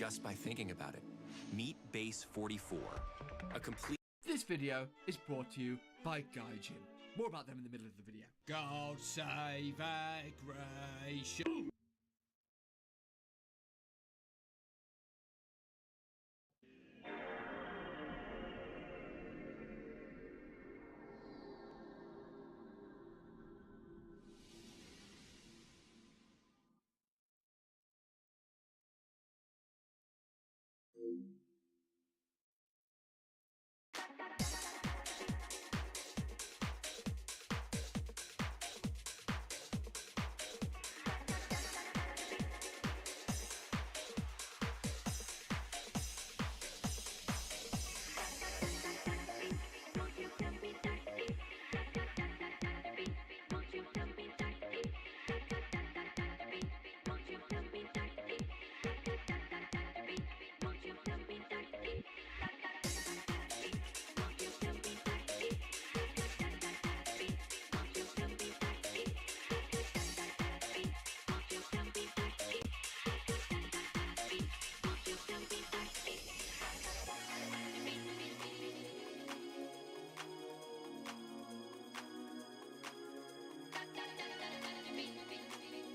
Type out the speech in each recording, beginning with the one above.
just by thinking about it. Meet Base 44, a complete... This video is brought to you by Gaijin. More about them in the middle of the video. God save aggression.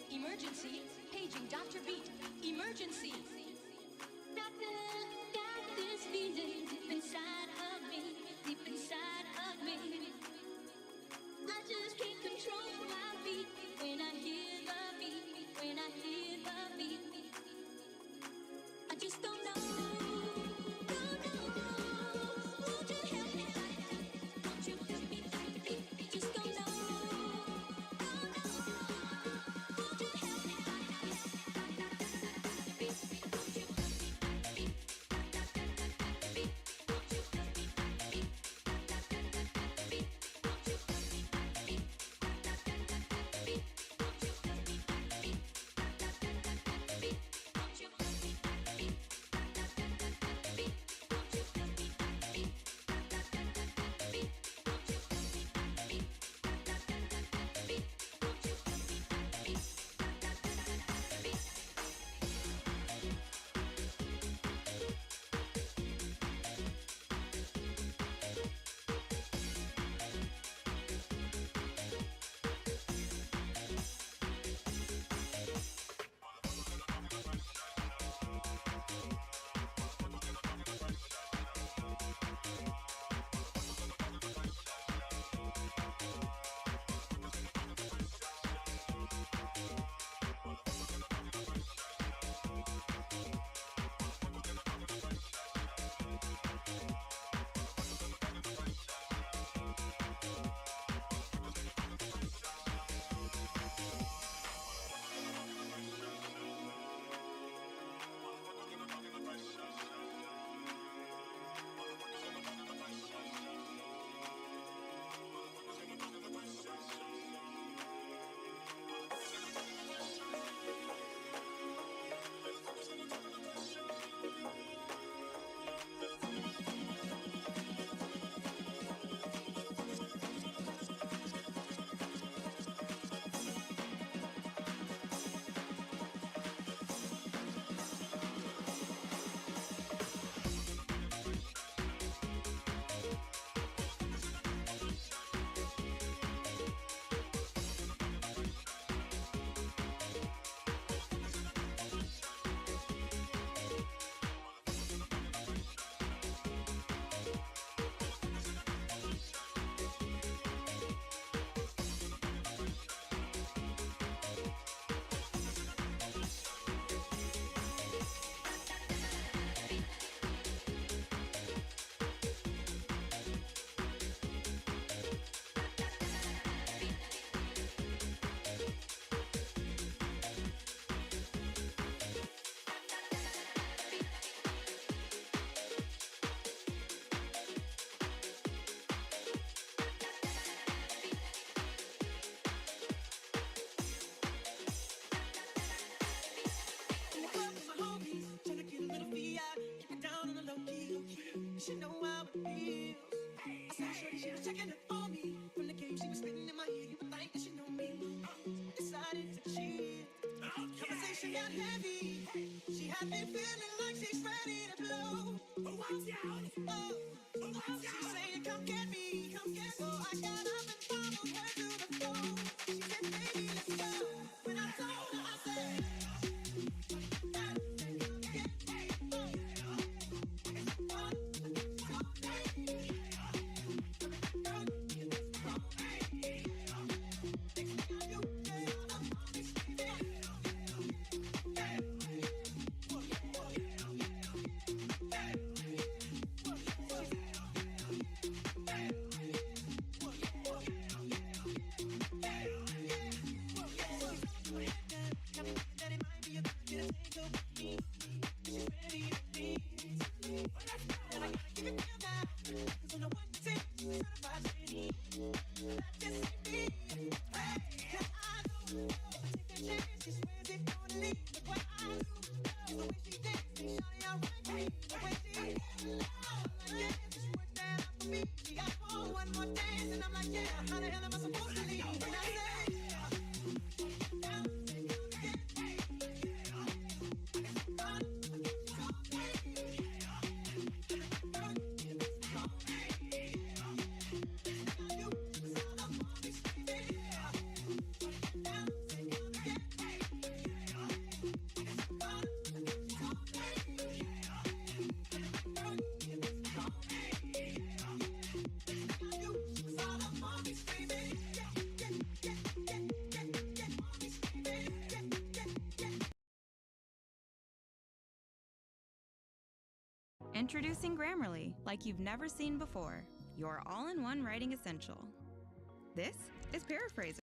Emergency, paging Dr. Beat. Emergency. Doctor, got this feeling deep inside of me, deep inside of me. I just can't control my beat when I hear the beat, when I hear the beat. I just don't know. Don't know. Won't you help me? Won't you help me? I just don't know. She know how it feels. I said, shorty, she was checking up on me. From the game, she was spitting in my ear. You would think that she knew me. Decided to cheat. Conversation got heavy. She got me feeling like she's ready to blow. Watch out! Oh, she's saying, come get me, come get me. So I got up and followed her to the floor. She said, baby, let's go. When I told her, I said, one more dance, and I'm like, yeah, how the hell am I supposed to leave? And I said, Introducing Grammarly, like you've never seen before. Your all-in-one writing essential. This is Paraphraser.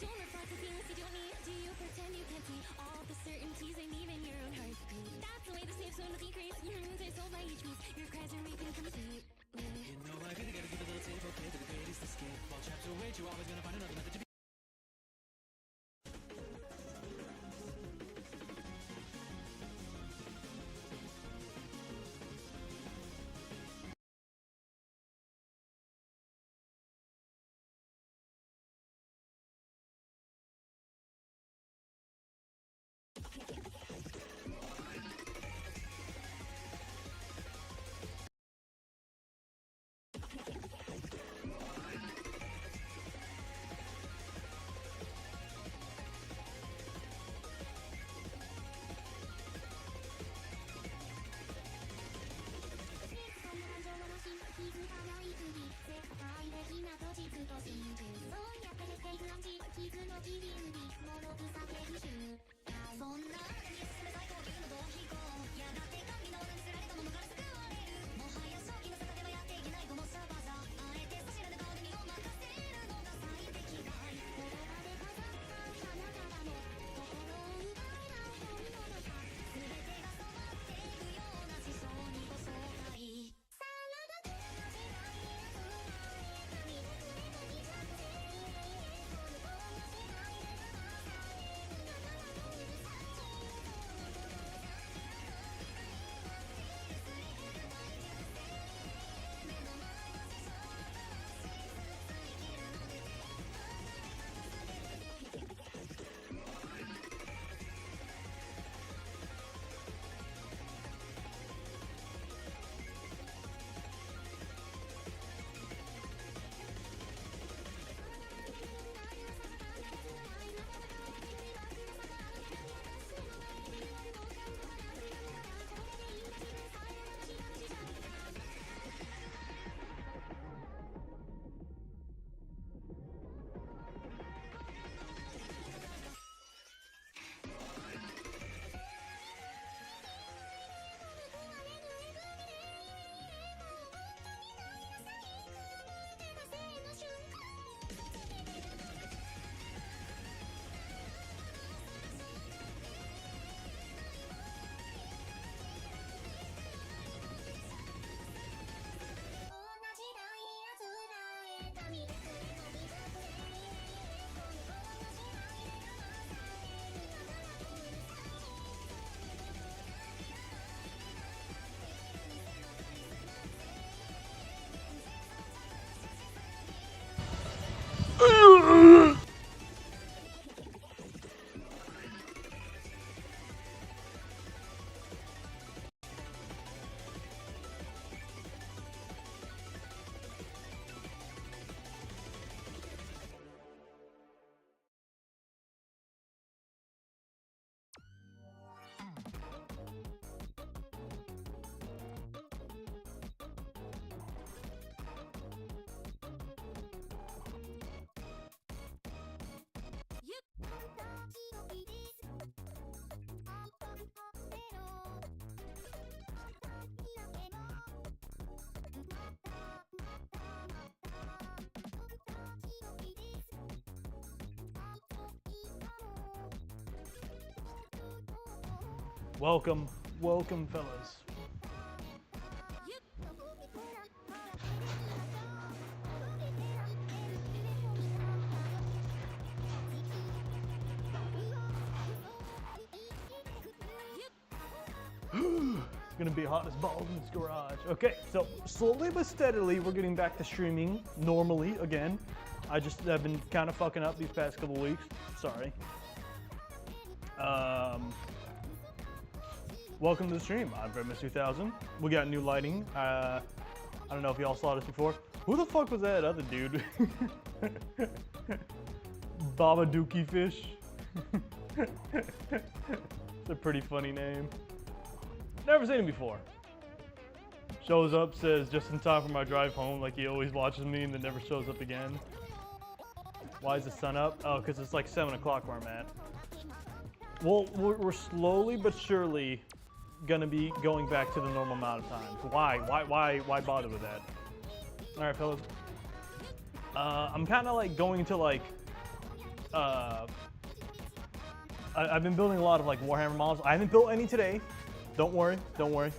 Don't reflect the feelings you don't need. Do you pretend you can't see all the certainties and even your own heart beat? That's the way the safe zone decrease. Your moons are sold by each piece. Your cries are making complete. You know I really gotta give a little tip, okay, to the greatest escape. While traps away, you're always gonna find another method to be. Welcome, welcome, fellas. It's gonna be hot as balls in this garage. Okay, so slowly but steadily, we're getting back to streaming normally again. I've been kind of fucking up these past couple weeks. Sorry. Welcome to the stream. I'm FredMister 2000. We got new lighting. I don't know if y'all saw this before. Who the fuck was that other dude? Babadookie Fish. It's a pretty funny name. Never seen him before. Shows up, says just in time for my drive home, like he always watches me and then never shows up again. Why is the sun up? Oh, because it's like 7 o'clock where I'm at. Well, we're slowly but surely gonna be going back to the normal amount of time. Why bother with that? All right, fellas. I'm kind of like going to like, I've been building a lot of like Warhammer models. I haven't built any today. Don't worry, don't worry.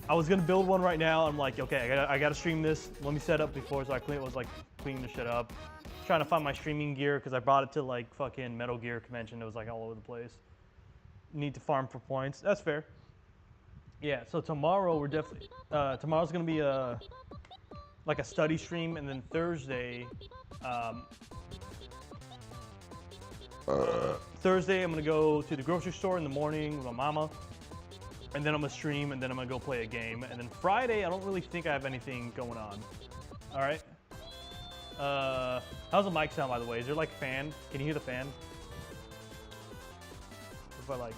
I was gonna build one right now. I'm like, okay, I gotta stream this. Let me set up before, so I was like cleaning the shit up. Trying to find my streaming gear because I brought it to like fucking Metal Gear convention. It was like all over the place. Need to farm for points. That's fair. Yeah. So tomorrow we're definitely tomorrow's gonna be like a study stream, and then Thursday. Thursday I'm gonna go to the grocery store in the morning with my mama, and then I'm gonna stream, and then I'm gonna go play a game, and then Friday I don't really think I have anything going on. All right. How's the mic sound, by the way? Is there like fan? Can you hear the fan? If I like.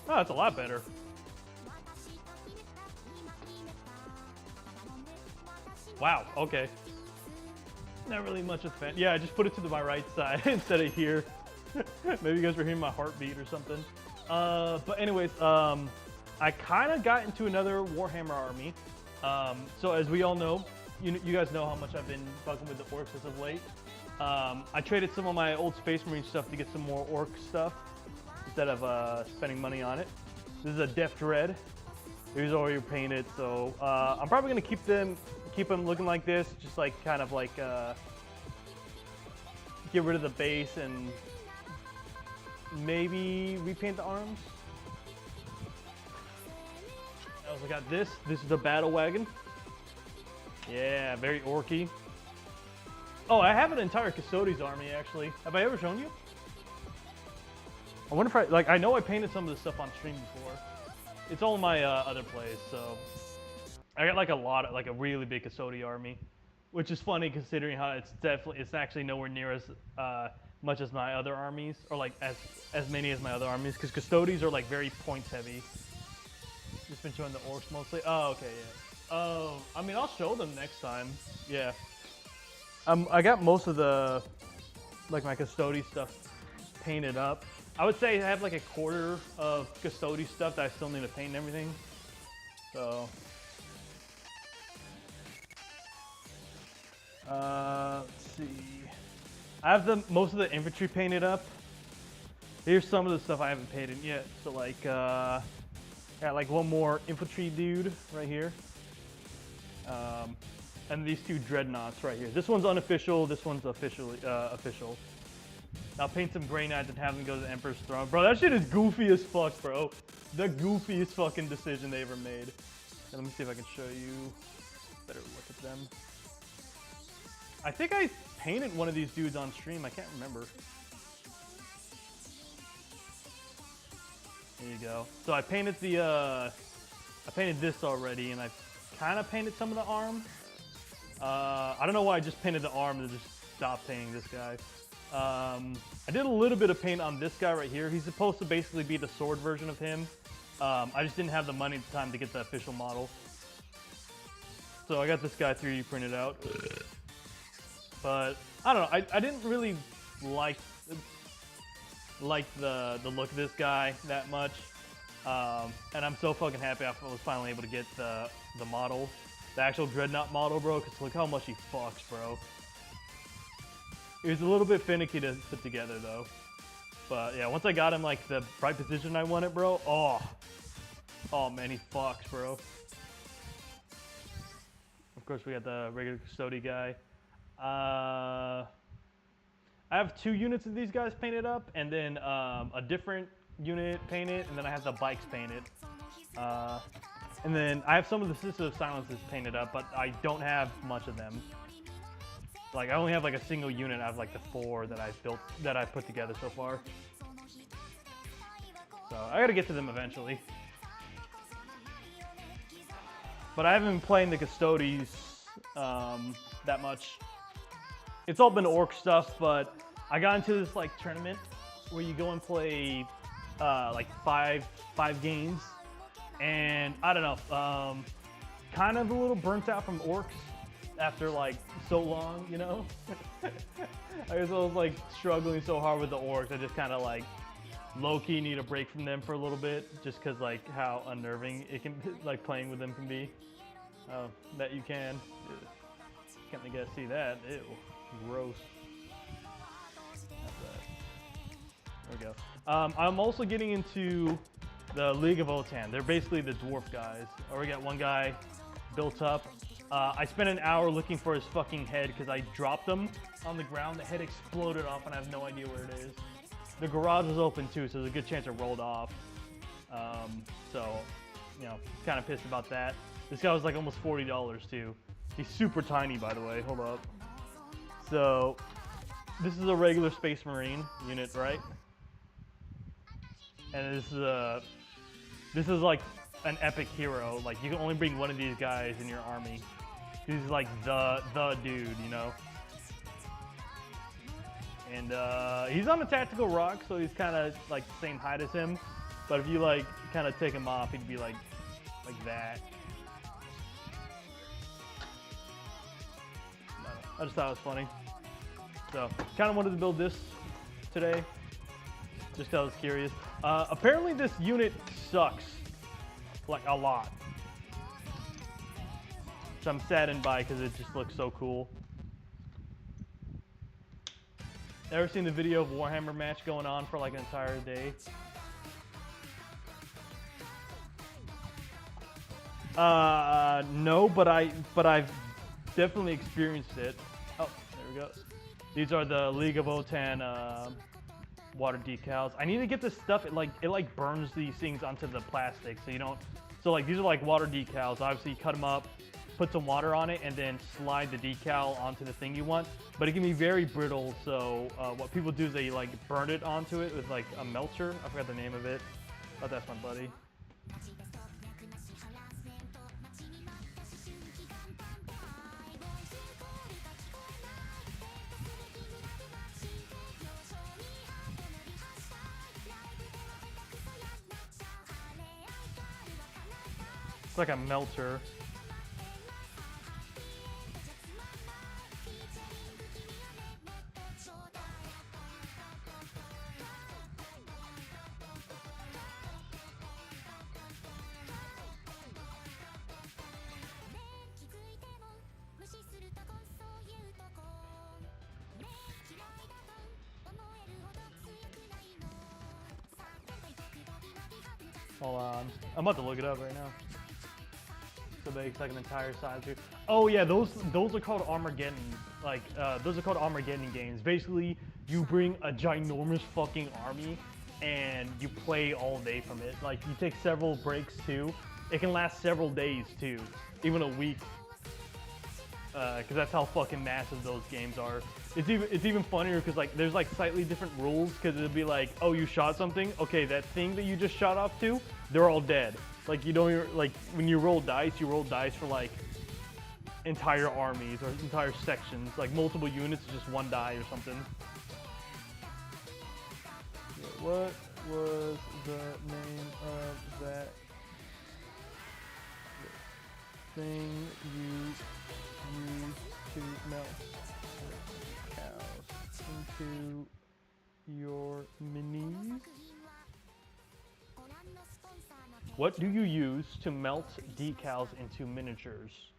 Oh, that's a lot better. Wow, okay. Not really much of a fan. Yeah, I just put it to my right side instead of here. Maybe you guys were hearing my heartbeat or something. But anyways, I kind of got into another Warhammer army. So as we all know, you guys know how much I've been fucking with the orcs as of late. I traded some of my old Space Marine stuff to get some more orc stuff instead of spending money on it. This is a Deft Red. Here's already painted, so I'm probably gonna keep them looking like this, just like kind of like get rid of the base and maybe repaint the arms. I also got this. This is the battle wagon. Yeah, very orky. Oh, I have an entire Custodes army actually. Have I ever shown you? I wonder if I know I painted some of this stuff on stream before. It's all in my other plays, so I got like a really big Custodes army, which is funny considering how it's actually nowhere near as much as my other armies, or like as many as my other armies, because Custodes are like very points heavy. Just been showing the orcs mostly. Oh, okay, yeah. Oh, I mean, I'll show them next time. Yeah. I got most of the, like my Custodes stuff painted up. I would say I have like a quarter of Custodes stuff that I still need to paint and everything. So. Let's see. I have most of the infantry painted up. Here's some of the stuff I haven't painted yet. So like, got like one more infantry dude right here. And these two dreadnoughts right here. This one's unofficial, this one's official. I'll paint some Grey Knights and have them go to the Emperor's Throne. Bro, that shit is goofy as fuck, bro. The goofiest fucking decision they ever made. And let me see if I can show you. Better look at them. I think I painted one of these dudes on stream. I can't remember. There you go. So I painted I painted this already, and I kind of painted some of the arm. I don't know why I just painted the arm and just stopped painting this guy. I did a little bit of paint on this guy right here. He's supposed to basically be the sword version of him. I just didn't have the money at the time to get the official model. So I got this guy 3D printed out. But I don't know. I didn't really like the look of this guy that much. And I'm so fucking happy I was finally able to get the model, the actual Dreadnought model, bro. Because look how much he fucks, bro. It was a little bit finicky to put together though. But yeah, once I got him like the right position I wanted, bro. Oh man, he fucks, bro. Of course, we got the regular custody guy. I have 2 units of these guys painted up, and then a different unit painted, and then I have the bikes painted. And then I have some of the Sisters of Silences painted up, but I don't have much of them. Like I only have like a single unit out of like the 4 that I've built, that I've put together so far. So I gotta get to them eventually. But I haven't been playing the Custodes that much. It's all been orc stuff, but I got into this like tournament where you go and play like five games, and I don't know, kind of a little burnt out from orcs after like so long, you know. I guess I was like struggling so hard with the orcs. I just kind of like low-key need a break from them for a little bit, just because like how unnerving it can, like playing with them can be. Oh, that you can. Can't you guys see that? Ew, gross. There we go. I'm also getting into the League of Otan. They're basically the dwarf guys. We got one guy built up. I spent an hour looking for his fucking head because I dropped him on the ground. The head exploded off and I have no idea where it is. The garage was open too, so there's a good chance it rolled off. So, you know, kind of pissed about that. This guy was like almost $40 too. He's super tiny, by the way. Hold up. So, this is a regular Space Marine unit, right? And this is like an epic hero. Like you can only bring one of these guys in your army. He's like the dude, you know. And he's on a tactical rock, so he's kind of like the same height as him. But if you like kind of take him off, he'd be like that. I just thought it was funny. So kind of wanted to build this today, just 'cause I was curious. Apparently this unit sucks, like a lot. Which I'm saddened by because it just looks so cool. Ever seen the video of Warhammer match going on for like an entire day? No, but I've definitely experienced it. Oh, there we go. These are the League of Otan water decals. I need to get this stuff. It like burns these things onto the plastic, so you don't. So like these are like water decals. Obviously, you cut them up, put some water on it, and then slide the decal onto the thing you want. But it can be very brittle. So what people do is they like burn it onto it with like a melter. I forgot the name of it. Oh, that's my buddy. It's like a melter. Hold on. I'm about to look it up right now. So they make like an entire side view. Oh yeah, those are called Armageddon. Like those are called Armageddon games. Basically, you bring a ginormous fucking army and you play all day from it. Like you take several breaks too. It can last several days too, even a week. Because that's how fucking massive those games are. It's even funnier because like there's like slightly different rules. Because it'll be like, oh, you shot something. Okay, that thing that you just shot off to, they're all dead. Like you don't like when you roll dice for like entire armies or entire sections, like multiple units, just one die or something. What was the name of that thing you used to melt cows into your minis? What do you use to melt decals into miniatures?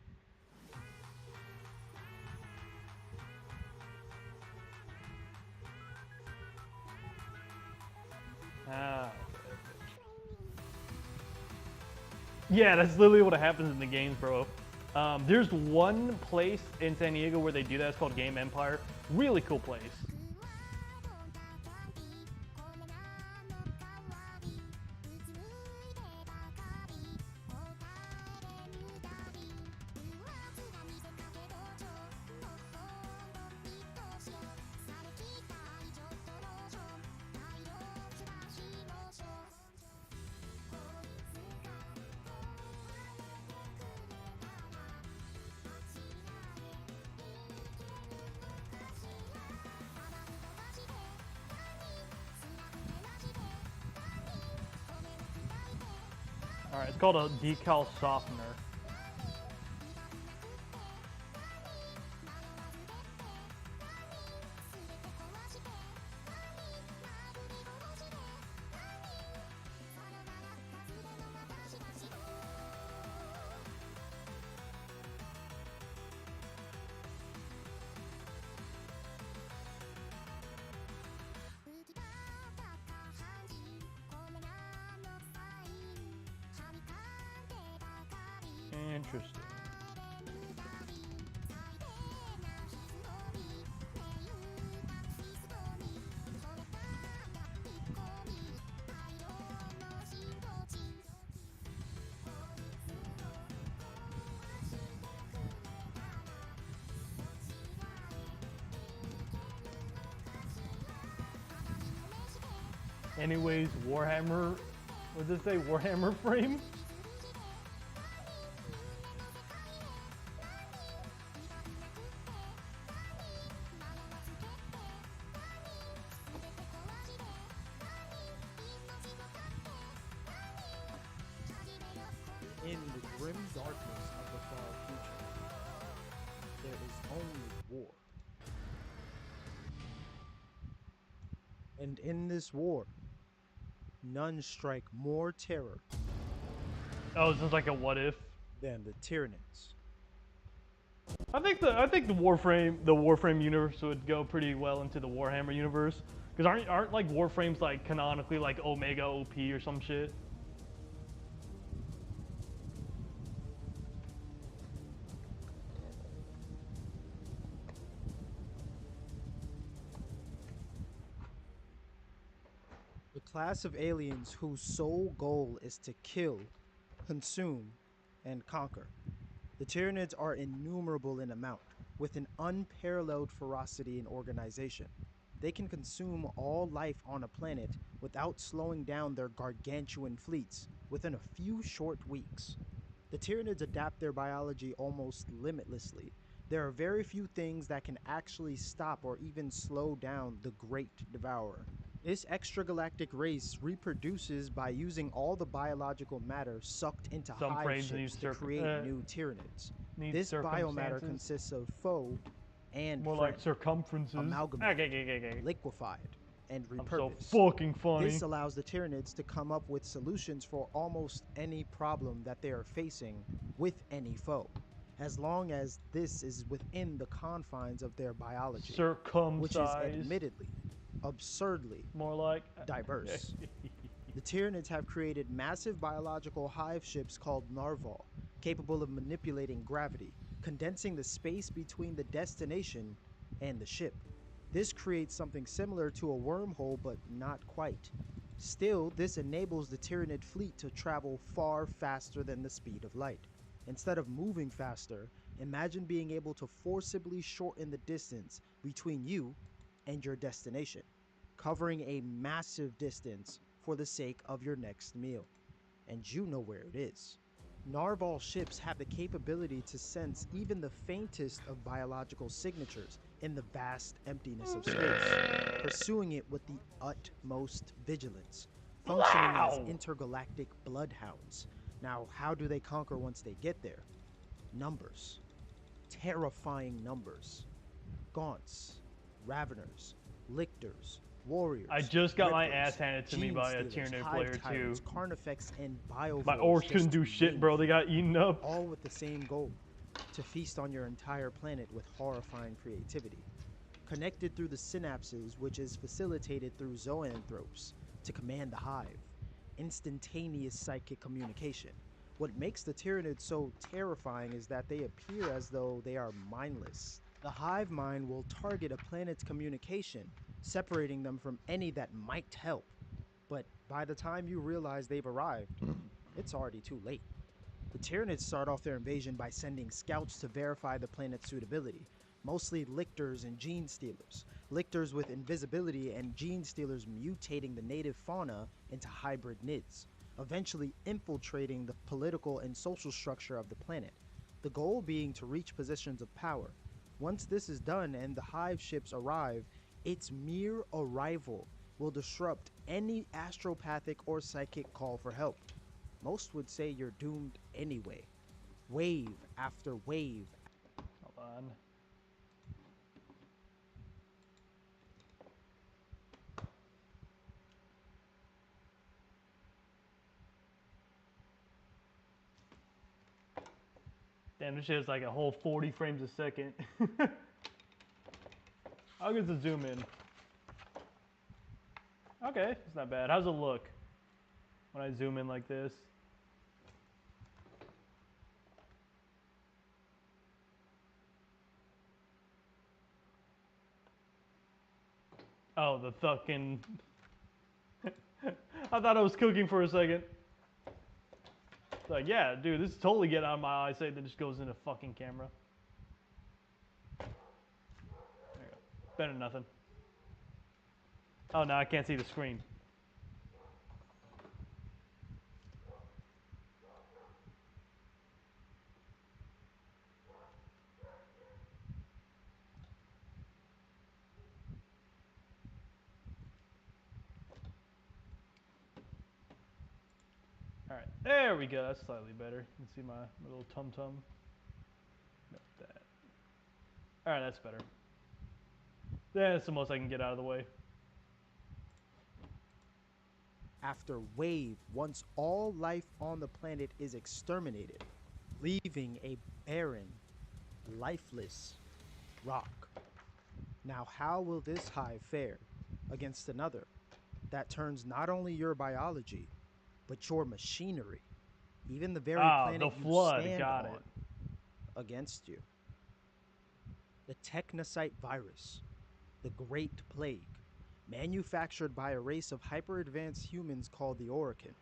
Ah. Yeah, that's literally what happens in the games, bro. There's one place in San Diego where they do that. It's called Game Empire. Really cool place. Alright, it's called a decal softener. Interesting. Anyways, Warhammer, what does it say? Warhammer frame? In the grim darkness of the far future, there is only war. And in this war, none strike more terror Oh, this is like a what if? than the Tyranids. I think the Warframe universe would go pretty well into the Warhammer universe, because aren't like Warframes like canonically like Omega OP or some shit? The class of aliens whose sole goal is to kill, consume, and conquer. The Tyranids are innumerable in amount, with an unparalleled ferocity and organization. They can consume all life on a planet without slowing down their gargantuan fleets within a few short weeks. The Tyranids adapt their biology almost limitlessly. There are very few things that can actually stop or even slow down the Great Devourer. This extragalactic race reproduces by using all the biological matter sucked into Some hive frames need ships to create new Tyranids. need This biomatter circumstances. consists of foe and More friend, like circumferences. amalgamated, liquefied, and I'm so repurposed. fucking funny. This allows the Tyranids to come up with solutions for almost any problem that they are facing with any foe, as long as this is within the confines of their biology, which is Circumcised. admittedly absurdly More like diverse. The Tyranids have created massive biological hive ships called Narval, capable of manipulating gravity, condensing the space between the destination and the ship. This creates something similar to a wormhole, but not quite. Still, this enables the Tyranid fleet to travel far faster than the speed of light. Instead of moving faster, imagine being able to forcibly shorten the distance between you and your destination, covering a massive distance for the sake of your next meal. And you know where it is. Narval ships have the capability to sense even the faintest of biological signatures in the vast emptiness of space, pursuing it with the utmost vigilance, functioning as intergalactic bloodhounds. Now, how do they conquer once they get there? Numbers. Terrifying numbers. Gaunts, Raveners, Lictors, Warriors. I just got my Rippers, ass handed to me Gene by a Stealers, Tyranid Hive player too. Tyrants, Carnifex, and Biovores. My orcs couldn't just do to shit, name bro. a They few. got eaten up. All with the same goal: to feast on your entire planet with horrifying creativity. Connected through the synapses, which is facilitated through zoanthropes, to command the hive. Instantaneous psychic communication. What makes the Tyranids so terrifying is that they appear as though they are mindless. The hive mind will target a planet's communication, separating them from any that might help. But by the time you realize they've arrived, it's already too late. The Tyranids start off their invasion by sending scouts to verify the planet's suitability, mostly lictors and gene stealers. Lictors with invisibility and gene stealers mutating the native fauna into hybrid nids, eventually infiltrating the political and social structure of the planet, the goal being to reach positions of power. Once this is done and the hive ships arrive, its mere arrival will disrupt any astropathic or psychic call for help. Most would say you're doomed anyway. Wave after wave. Hold on. Damn, this shit is like a whole 40 frames a second. I'll get to zoom in. Okay, it's not bad. How's it look when I zoom in like this? Oh, the fucking... I thought I was cooking for a second. It's like, yeah, dude, this is totally getting out of my eyesight that just goes into fucking camera. There you go. Better than nothing. Oh, now I can't see the screen. Alright, there we go. That's slightly better. You can see my little tum-tum. Nope, that. Alright, that's better. That's the most I can get out of the way. After wave, once all life on the planet is exterminated, leaving a barren, lifeless rock. Now, how will this hive fare against another that turns not only your biology, but your machinery, even the very planet the you flood, stand got on, it. against you? The technocyte virus, the Great Plague, manufactured by a race of hyper-advanced humans called the Orokin,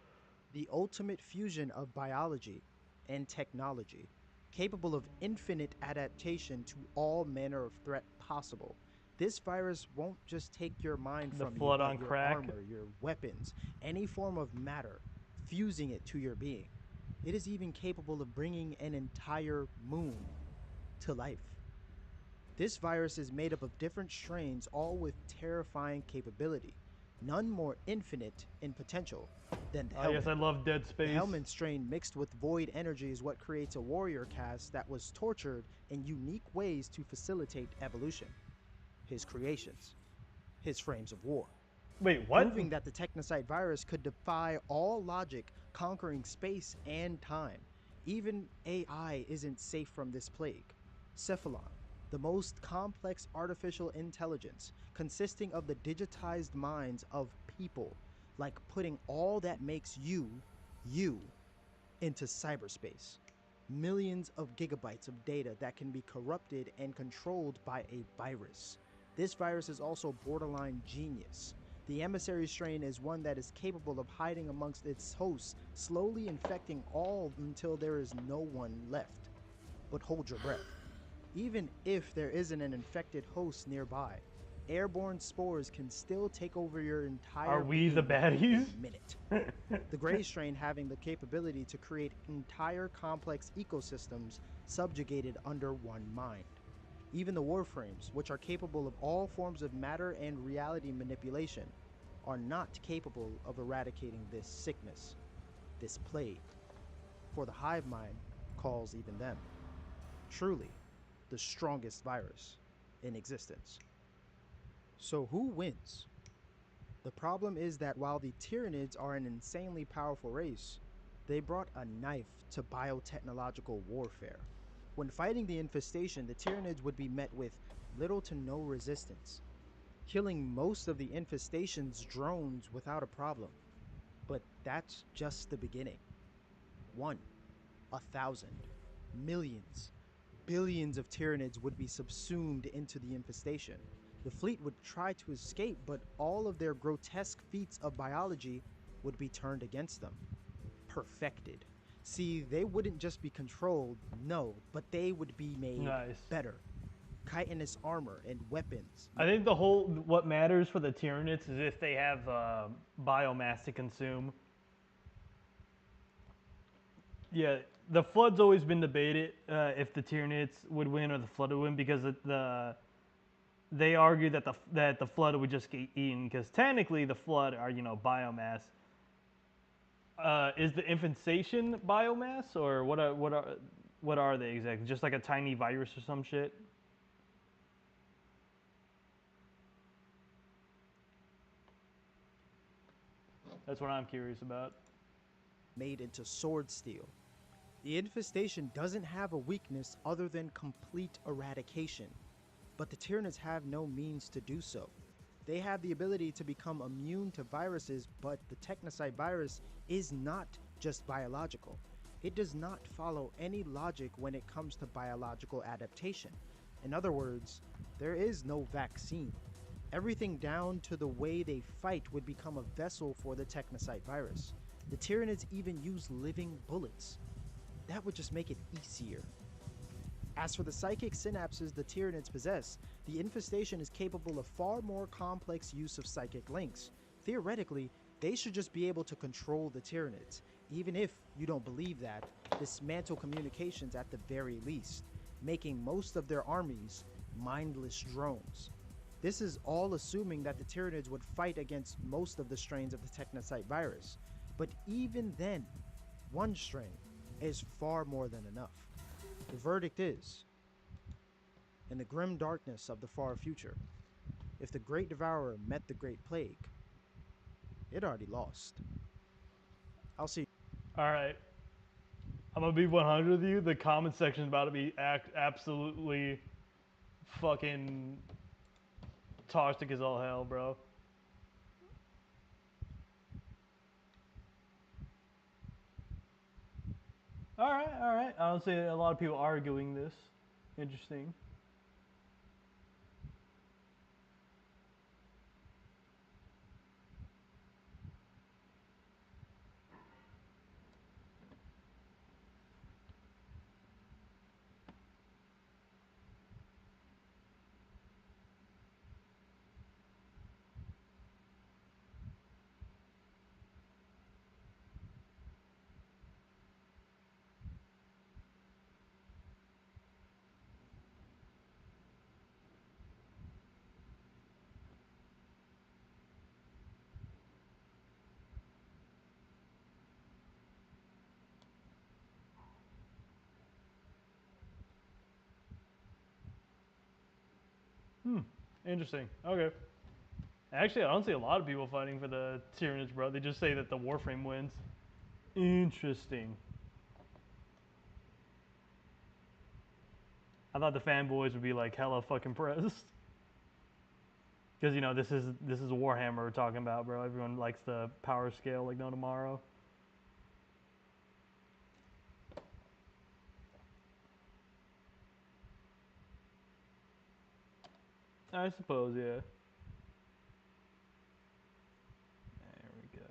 the ultimate fusion of biology and technology, capable of infinite adaptation to all manner of threat possible. This virus won't just take your mind The from you, flood but on your crack. armor, your weapons, any form of matter, fusing it to your being. It is even capable of bringing an entire moon to life. This virus is made up of different strains, all with terrifying capability, none more infinite in potential than the Oh, yes, I Helmet. love Dead The Space. Helmet strain mixed with void energy is what creates a warrior caste that was tortured in unique ways to facilitate evolution. His creations, his frames of war. Wait, what? Proving that the technocyte virus could defy all logic, conquering space and time. Even AI isn't safe from this plague. Cephalon, the most complex artificial intelligence, consisting of the digitized minds of people, like putting all that makes you, into cyberspace. Millions of gigabytes of data that can be corrupted and controlled by a virus. This virus is also borderline genius. The emissary strain is one that is capable of hiding amongst its hosts, slowly infecting all until there is no one left. But hold your breath. Even if there isn't an infected host nearby, airborne spores can still take over your entire Are we the being baddies? in a minute. The gray strain having the capability to create entire complex ecosystems subjugated under one mind. Even the warframes, which are capable of all forms of matter and reality manipulation, are not capable of eradicating this sickness, this plague. For the hive mind calls even them truly the strongest virus in existence. So who wins? The problem is that while the Tyranids are an insanely powerful race, they brought a knife to biotechnological warfare. When fighting the infestation, the Tyranids would be met with little to no resistance. killing most of the infestation's drones without a problem. But that's just the beginning. 1, 1,000, millions, billions of Tyranids would be subsumed into the infestation. The fleet would try to escape, but all of their grotesque feats of biology would be turned against them. Perfected. See, they wouldn't just be controlled, no, but they would be made better. Chitinous armor and weapons. I think what matters for the Tyranids is if they have biomass to consume. Yeah, the Flood's always been debated if the Tyranids would win or the Flood would win, because they argue that the Flood would just get eaten, because technically the Flood are, you know, biomass. Is the infestation biomass, or what are they exactly? Just like a tiny virus or some shit? That's what I'm curious about. Made into sword steel. The infestation doesn't have a weakness other than complete eradication, but the Tyranids have no means to do so. They have the ability to become immune to viruses, but the Technocyte virus is not just biological. It does not follow any logic when it comes to biological adaptation. In other words, there is no vaccine. Everything down to the way they fight would become a vessel for the Technocyte virus. The Tyranids even use living bullets. That would just make it easier. As for the psychic synapses the Tyranids possess, the infestation is capable of far more complex use of psychic links. Theoretically, they should just be able to control the Tyranids. Even if you don't believe that, dismantle communications at the very least, making most of their armies mindless drones. This is all assuming that the Tyranids would fight against most of the strains of the Technocyte virus. But even then, one strain is far more than enough. The verdict is, in the grim darkness of the far future, if the Great Devourer met the Great Plague, it already lost. I'll see. Alright. I'm gonna be 100 with you. The comment section is about to be absolutely fucking toxic as all hell, bro. Alright, alright. I don't see a lot of people arguing this. Interesting. Interesting. Okay. Actually, I don't see a lot of people fighting for the Tyranids, bro. They just say that the Warframe wins. Interesting. I thought the fanboys would be like hella fucking pressed. Because, you know, this is a Warhammer we're talking about, bro. Everyone likes the power scale like no tomorrow. I suppose, yeah. There we go.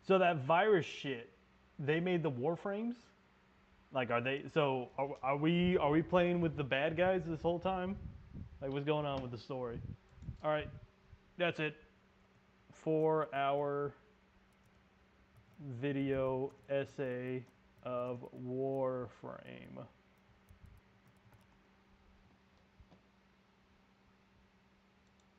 So that virus shit, they made the Warframes? Like, are they? So are we playing with the bad guys this whole time? Like, what's going on with the story? All right, that's it. 4-hour video essay of Warframe.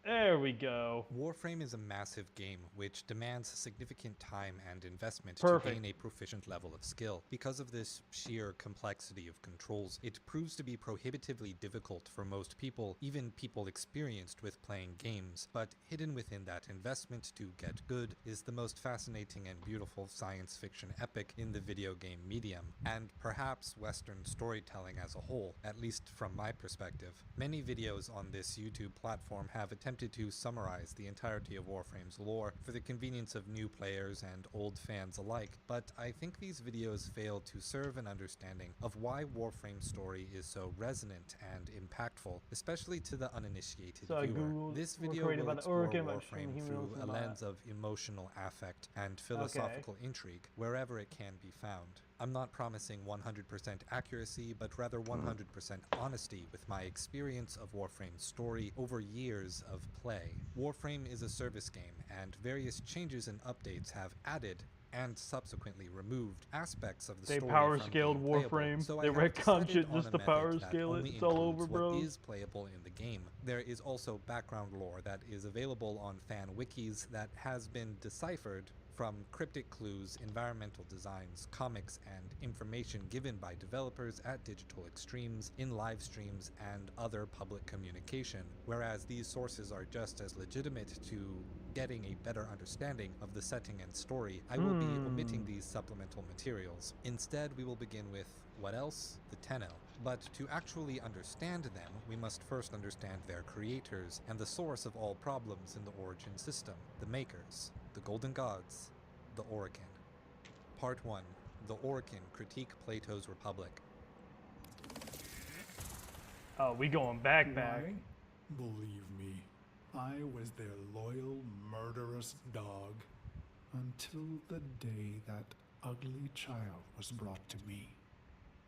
There we go. Warframe is a massive game which demands significant time and investment Perfect. to gain a proficient level of skill. Because of this sheer complexity of controls, it proves to be prohibitively difficult for most people, even people experienced with playing games. But hidden within that investment to get good is the most fascinating and beautiful science fiction epic in the video game medium, and perhaps Western storytelling as a whole, at least from my perspective. Many videos on this YouTube platform have attempted to summarize the entirety of Warframe's lore for the convenience of new players and old fans alike, but I think these videos fail to serve an understanding of why Warframe's story is so resonant and impactful, especially to the uninitiated So viewer. Google This were video created will by the explore Orokin, but Warframe human through also a by- lens of emotional affect and philosophical intrigue, wherever it can be found. I'm not promising 100% accuracy, but rather 100% honesty with my experience of Warframe's story over years of play. Warframe is a service game, and various changes and updates have added and subsequently removed aspects of the They story power from scaled being playable. Warframe. So I They have retcon decided shit on just a to power method that scale it. only It's all over, includes what bros. is playable in the game. There is also background lore that is available on fan wikis that has been deciphered from cryptic clues, environmental designs, comics, and information given by developers at Digital Extremes in live streams and other public communication, whereas these sources are just as legitimate to getting a better understanding of the setting and story. I will be omitting these supplemental materials. Instead, we will begin with what else? The Tenno. But to actually understand them, we must first understand their creators and the source of all problems in the origin system, the makers, the Golden Gods, the Orokin. Part 1. The Orokin critique Plato's Republic. Oh, we going back. Why? Believe me, I was their loyal, murderous dog until the day that ugly child was brought to me.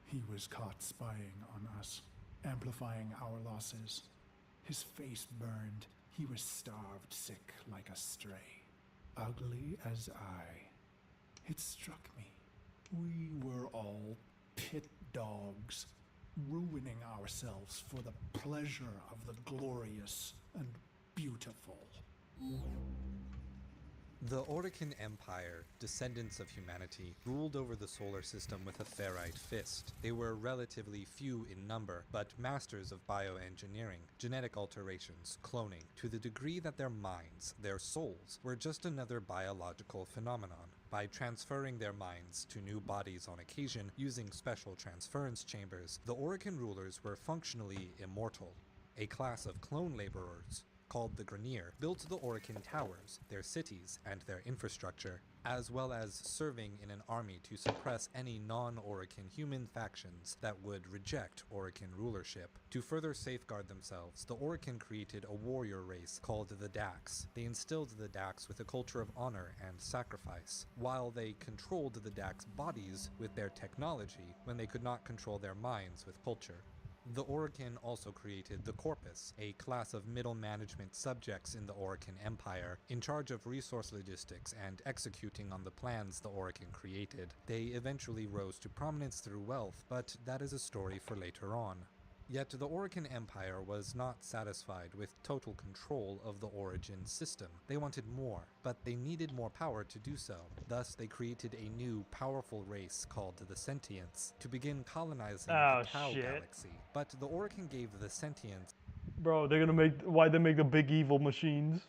He was caught spying on us, amplifying our losses. His face burned. He was starved sick like a stray. Ugly as I. It struck me. We were all pit dogs, ruining ourselves for the pleasure of the glorious and beautiful. The Orokin Empire, descendants of humanity, ruled over the solar system with a ferrite fist. They were relatively few in number, but masters of bioengineering, genetic alterations, cloning, to the degree that their minds, their souls, were just another biological phenomenon. By transferring their minds to new bodies on occasion using special transference chambers, the Orokin rulers were functionally immortal. A class of clone laborers, called the Grineer, built the Orokin towers, their cities, and their infrastructure, as well as serving in an army to suppress any non-Orokin human factions that would reject Orokin rulership. To further safeguard themselves, the Orokin created a warrior race called the Dax. They instilled the Dax with a culture of honor and sacrifice, while they controlled the Dax bodies with their technology when they could not control their minds with culture. The Orokin also created the Corpus, a class of middle management subjects in the Orokin Empire, in charge of resource logistics and executing on the plans the Orokin created. They eventually rose to prominence through wealth, but that is a story for later on. Yet the Orokin Empire was not satisfied with total control of the origin system. They wanted more, but they needed more power to do so. Thus, they created a new, powerful race called the Sentients to begin colonizing the Tau Galaxy. But the Orokin gave the Sentients, Bro, they're gonna make, why they make the big evil machines?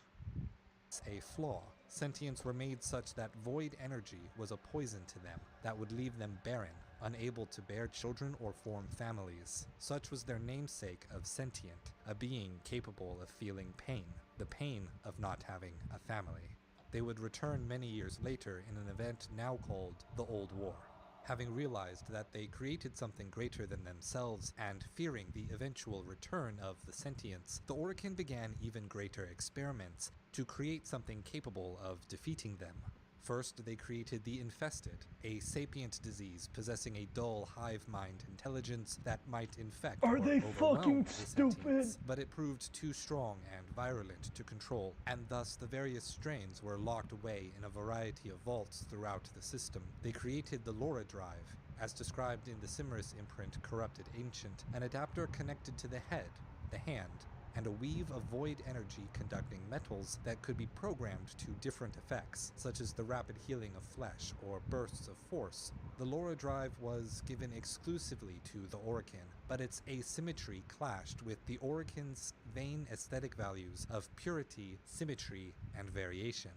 a flaw. Sentients were made such that void energy was a poison to them that would leave them barren, unable to bear children or form families. Such was their namesake of sentient, a being capable of feeling pain, the pain of not having a family. They would return many years later in an event now called the Old War. Having realized that they created something greater than themselves and fearing the eventual return of the sentients, the Orokin began even greater experiments to create something capable of defeating them. First, they created the Infested, a sapient disease possessing a dull hive mind intelligence that might infect Are or they overwhelm fucking the stupid? sentients, but it proved too strong and virulent to control, and thus the various strains were locked away in a variety of vaults throughout the system. They created the Lora Drive, as described in the Simris imprint Corrupted Ancient, an adapter connected to the head, the hand, and a weave of void energy conducting metals that could be programmed to different effects, such as the rapid healing of flesh or bursts of force. The Laura drive was given exclusively to the Orokin, but its asymmetry clashed with the Orokin's vain aesthetic values of purity, symmetry, and variation.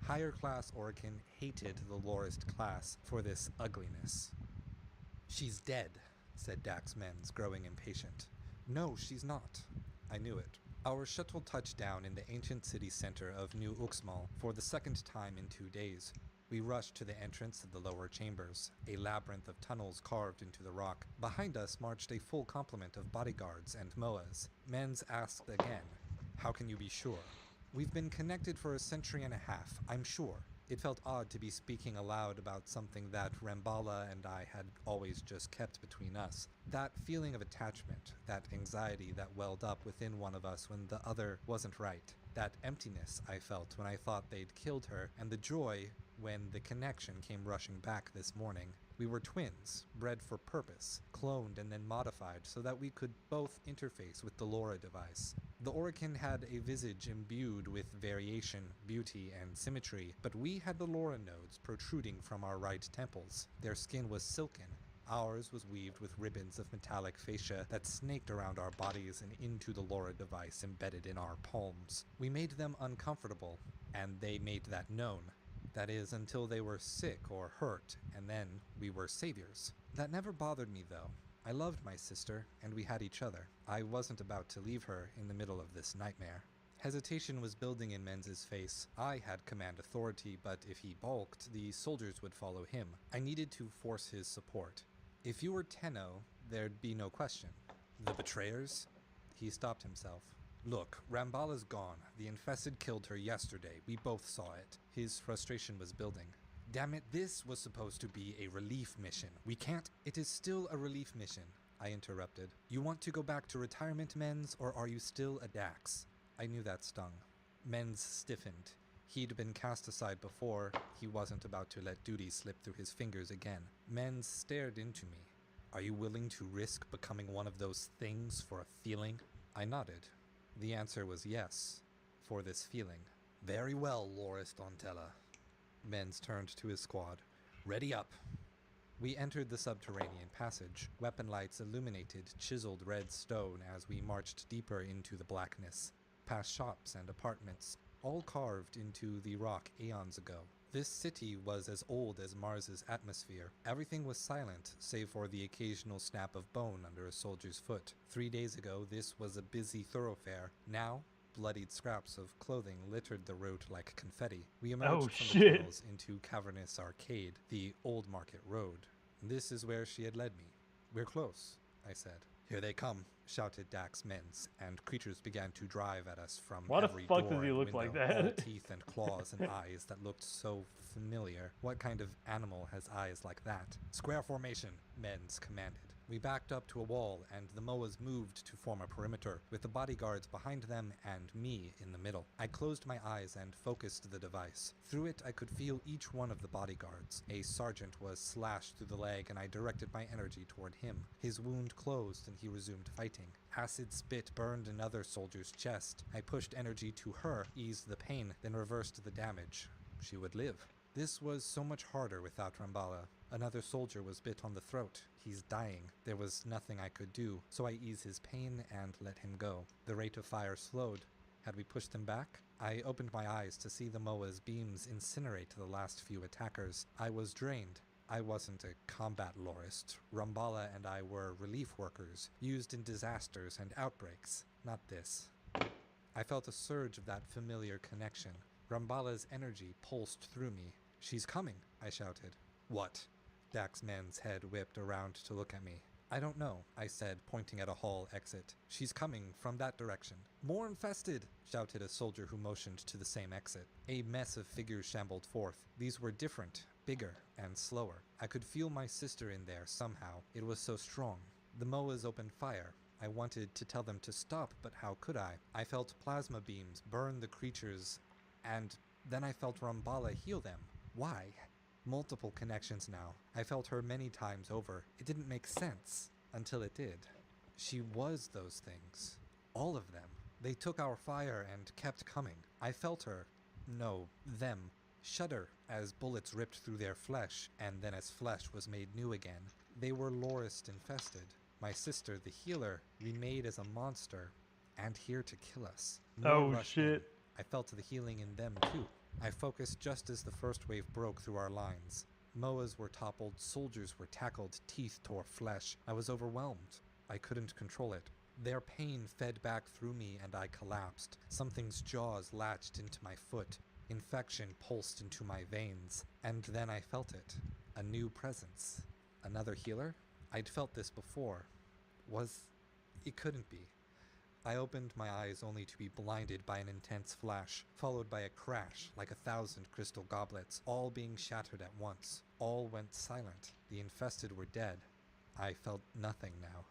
Higher class Orokin hated the Lorist class for this ugliness. "She's dead," said Dax Menz, growing impatient. "No, she's not." I knew it. Our shuttle touched down in the ancient city center of New Uxmal for the second time in 2 days. We rushed to the entrance of the lower chambers, a labyrinth of tunnels carved into the rock. Behind us marched a full complement of bodyguards and Moas. Menz asked again, "How can you be sure?" "We've been connected for a century and a half, I'm sure." It felt odd to be speaking aloud about something that Rambala and I had always just kept between us. That feeling of attachment, that anxiety that welled up within one of us when the other wasn't right. That emptiness I felt when I thought they'd killed her, and the joy when the connection came rushing back this morning. We were twins, bred for purpose, cloned and then modified so that we could both interface with the Laura device. The Orokin had a visage imbued with variation, beauty, and symmetry, but we had the Laura nodes protruding from our right temples. Their skin was silken. Ours was weaved with ribbons of metallic fascia that snaked around our bodies and into the Laura device embedded in our palms. We made them uncomfortable, and they made that known. That is, until they were sick or hurt, and then we were saviors. That never bothered me, though. I loved my sister, and we had each other. I wasn't about to leave her in the middle of this nightmare. Hesitation was building in Menz's face. I had command authority, but if he balked, the soldiers would follow him. I needed to force his support. If you were Tenno, there'd be no question. The betrayers? He stopped himself. Look, Rambala's gone. The infested killed her yesterday. We both saw it. His frustration was building. Damn it, this was supposed to be a relief mission. We can't— It is still a relief mission, I interrupted. You want to go back to retirement, Menz, or are you still a Dax? I knew that stung. Menz stiffened. He'd been cast aside before. He wasn't about to let duty slip through his fingers again. Menz stared into me. Are you willing to risk becoming one of those things for a feeling? I nodded. The answer was yes, for this feeling. Very well, Loris Dontella. Menz turned to his squad. Ready up. We entered the subterranean passage. Weapon lights illuminated chiseled red stone as we marched deeper into the blackness, past shops and apartments, all carved into the rock aeons ago. This city was as old as Mars's atmosphere. Everything was silent, save for the occasional snap of bone under a soldier's foot. 3 days ago, this was a busy thoroughfare. Now, bloodied scraps of clothing littered the road like confetti. We emerged from the tunnels into cavernous arcade, the Old Market Road. This is where she had led me. We're close, I said. Here they come, shouted Dax Menz, and creatures began to drive at us from every door and window. Why the fuck does he look like that? All teeth and claws and eyes that looked so familiar. What kind of animal has eyes like that? Square formation, Menz commanded. We backed up to a wall, and the Moas moved to form a perimeter, with the bodyguards behind them and me in the middle. I closed my eyes and focused the device. Through it, I could feel each one of the bodyguards. A sergeant was slashed through the leg, and I directed my energy toward him. His wound closed, and he resumed fighting. Acid spit burned another soldier's chest. I pushed energy to her, eased the pain, then reversed the damage. She would live. This was so much harder without Rambala. Another soldier was bit on the throat. He's dying. There was nothing I could do, so I eased his pain and let him go. The rate of fire slowed. Had we pushed them back? I opened my eyes to see the Moa's beams incinerate the last few attackers. I was drained. I wasn't a combat lorist. Rambala and I were relief workers, used in disasters and outbreaks. Not this. I felt a surge of that familiar connection. Rambala's energy pulsed through me. She's coming, I shouted. What? Dax Men's head whipped around to look at me. I don't know, I said, pointing at a hall exit. She's coming from that direction. More infested, shouted a soldier who motioned to the same exit. A mess of figures shambled forth. These were different, bigger, and slower. I could feel my sister in there somehow. It was so strong. The Moas opened fire. I wanted to tell them to stop, but how could I? I felt plasma beams burn the creatures, and then I felt Rambala heal them. Why? Multiple connections now. I felt her many times over. It didn't make sense until it did. She was those things. All of them. They took our fire and kept coming. I felt her, no, them, shudder as bullets ripped through their flesh, and then as flesh was made new again. They were Lorist infested. My sister, the healer, remade as a monster, and here to kill us. More Oh rushed shit. in. I felt the healing in them too. I focused just as the first wave broke through our lines. Moas were toppled, soldiers were tackled, teeth tore flesh. I was overwhelmed. I couldn't control it. Their pain fed back through me and I collapsed. Something's jaws latched into my foot. Infection pulsed into my veins. And then I felt it. A new presence. Another healer? I'd felt this before. It couldn't be. I opened my eyes only to be blinded by an intense flash, followed by a crash like 1,000 crystal goblets, all being shattered at once. All went silent. The infested were dead. I felt nothing now.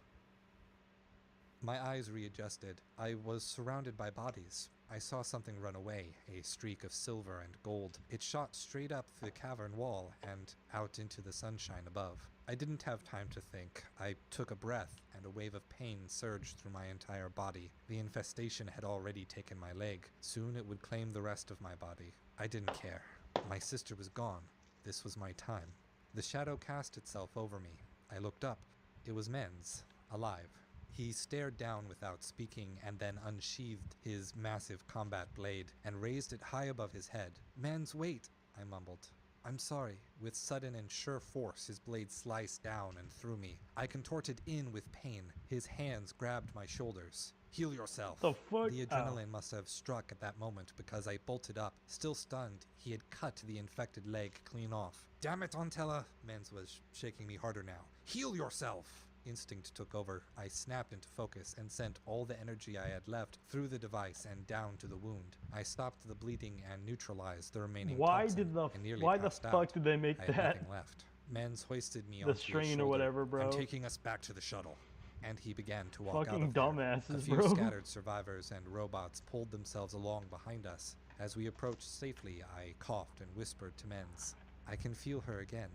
My eyes readjusted. I was surrounded by bodies. I saw something run away, a streak of silver and gold. It shot straight up the cavern wall and out into the sunshine above. I didn't have time to think. I took a breath, and a wave of pain surged through my entire body. The infestation had already taken my leg. Soon it would claim the rest of my body. I didn't care. My sister was gone. This was my time. The shadow cast itself over me. I looked up. It was Men's, alive. He stared down without speaking and then unsheathed his massive combat blade and raised it high above his head. "Men's, wait," I mumbled. "I'm sorry." With sudden and sure force, his blade sliced down and through me. I contorted in with pain. His hands grabbed my shoulders. "Heal yourself." The fuck? The adrenaline must have struck at that moment because I bolted up. Still stunned, he had cut the infected leg clean off. "Damn it, Antella!" Men's was shaking me harder now. "Heal yourself!" Instinct took over. I snapped into focus and sent all the energy I had left through the device and down to the wound. I stopped the bleeding and neutralized the remaining toxin and nearly why the passed fuck out. did they make I had that? nothing left. Men's hoisted me The onto his strain or shoulder. whatever, bro. "I'm taking us back to the shuttle." And he began to walk out Fucking of there. dumbasses, A few bro. scattered survivors and robots pulled themselves along behind us. As we approached safely, I coughed and whispered to Men's, "I can feel her again.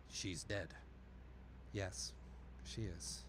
She's dead." Yes, she is.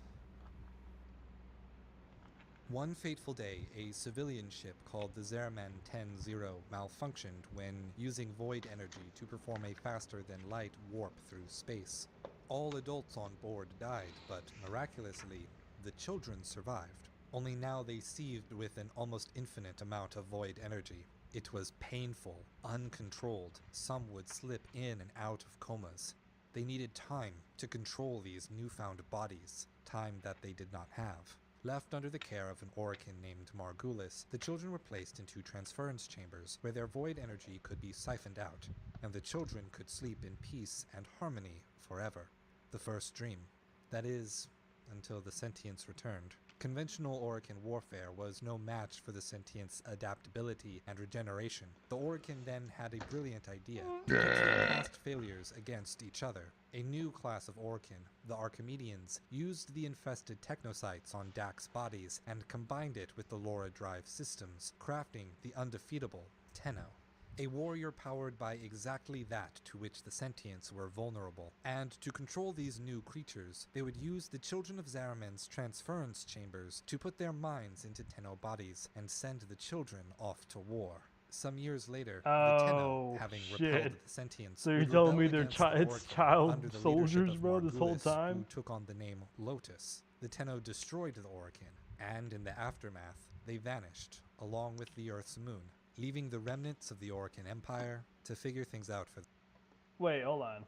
One fateful day, a civilian ship called the Zeraman 10-0 malfunctioned when using void energy to perform a faster-than-light warp through space. All adults on board died, but miraculously, the children survived. Only now they seethed with an almost infinite amount of void energy. It was painful, uncontrolled. Some would slip in and out of comas. They needed time to control these newfound bodies, time that they did not have. Left under the care of an Orokin named Margulis, the children were placed into transference chambers where their void energy could be siphoned out, and the children could sleep in peace and harmony forever. The first dream. That is, until the sentience returned. Conventional Orokin warfare was no match for the sentient's adaptability and regeneration. The Orokin then had a brilliant idea: to pit their past failures against each other. A new class of Orokin, the Archimedeans, used the infested technocytes on Dak's bodies and combined it with the Laura drive systems, crafting the undefeatable Tenno. A warrior powered by exactly that to which the sentients were vulnerable. And to control these new creatures, they would use the children of Zaraman's transference chambers to put their minds into Tenno bodies and send the children off to war. Some years later, the Tenno, having repelled the sentients, So you're would telling me rebel they're against the it's Orokin child under the soldiers, leadership of bro, this whole Margulis, time? who took on the name Lotus. The Tenno destroyed the Orokin, and in the aftermath, they vanished, along with the Earth's moon, leaving the remnants of the Orokin Empire to figure things out for Wait, hold on.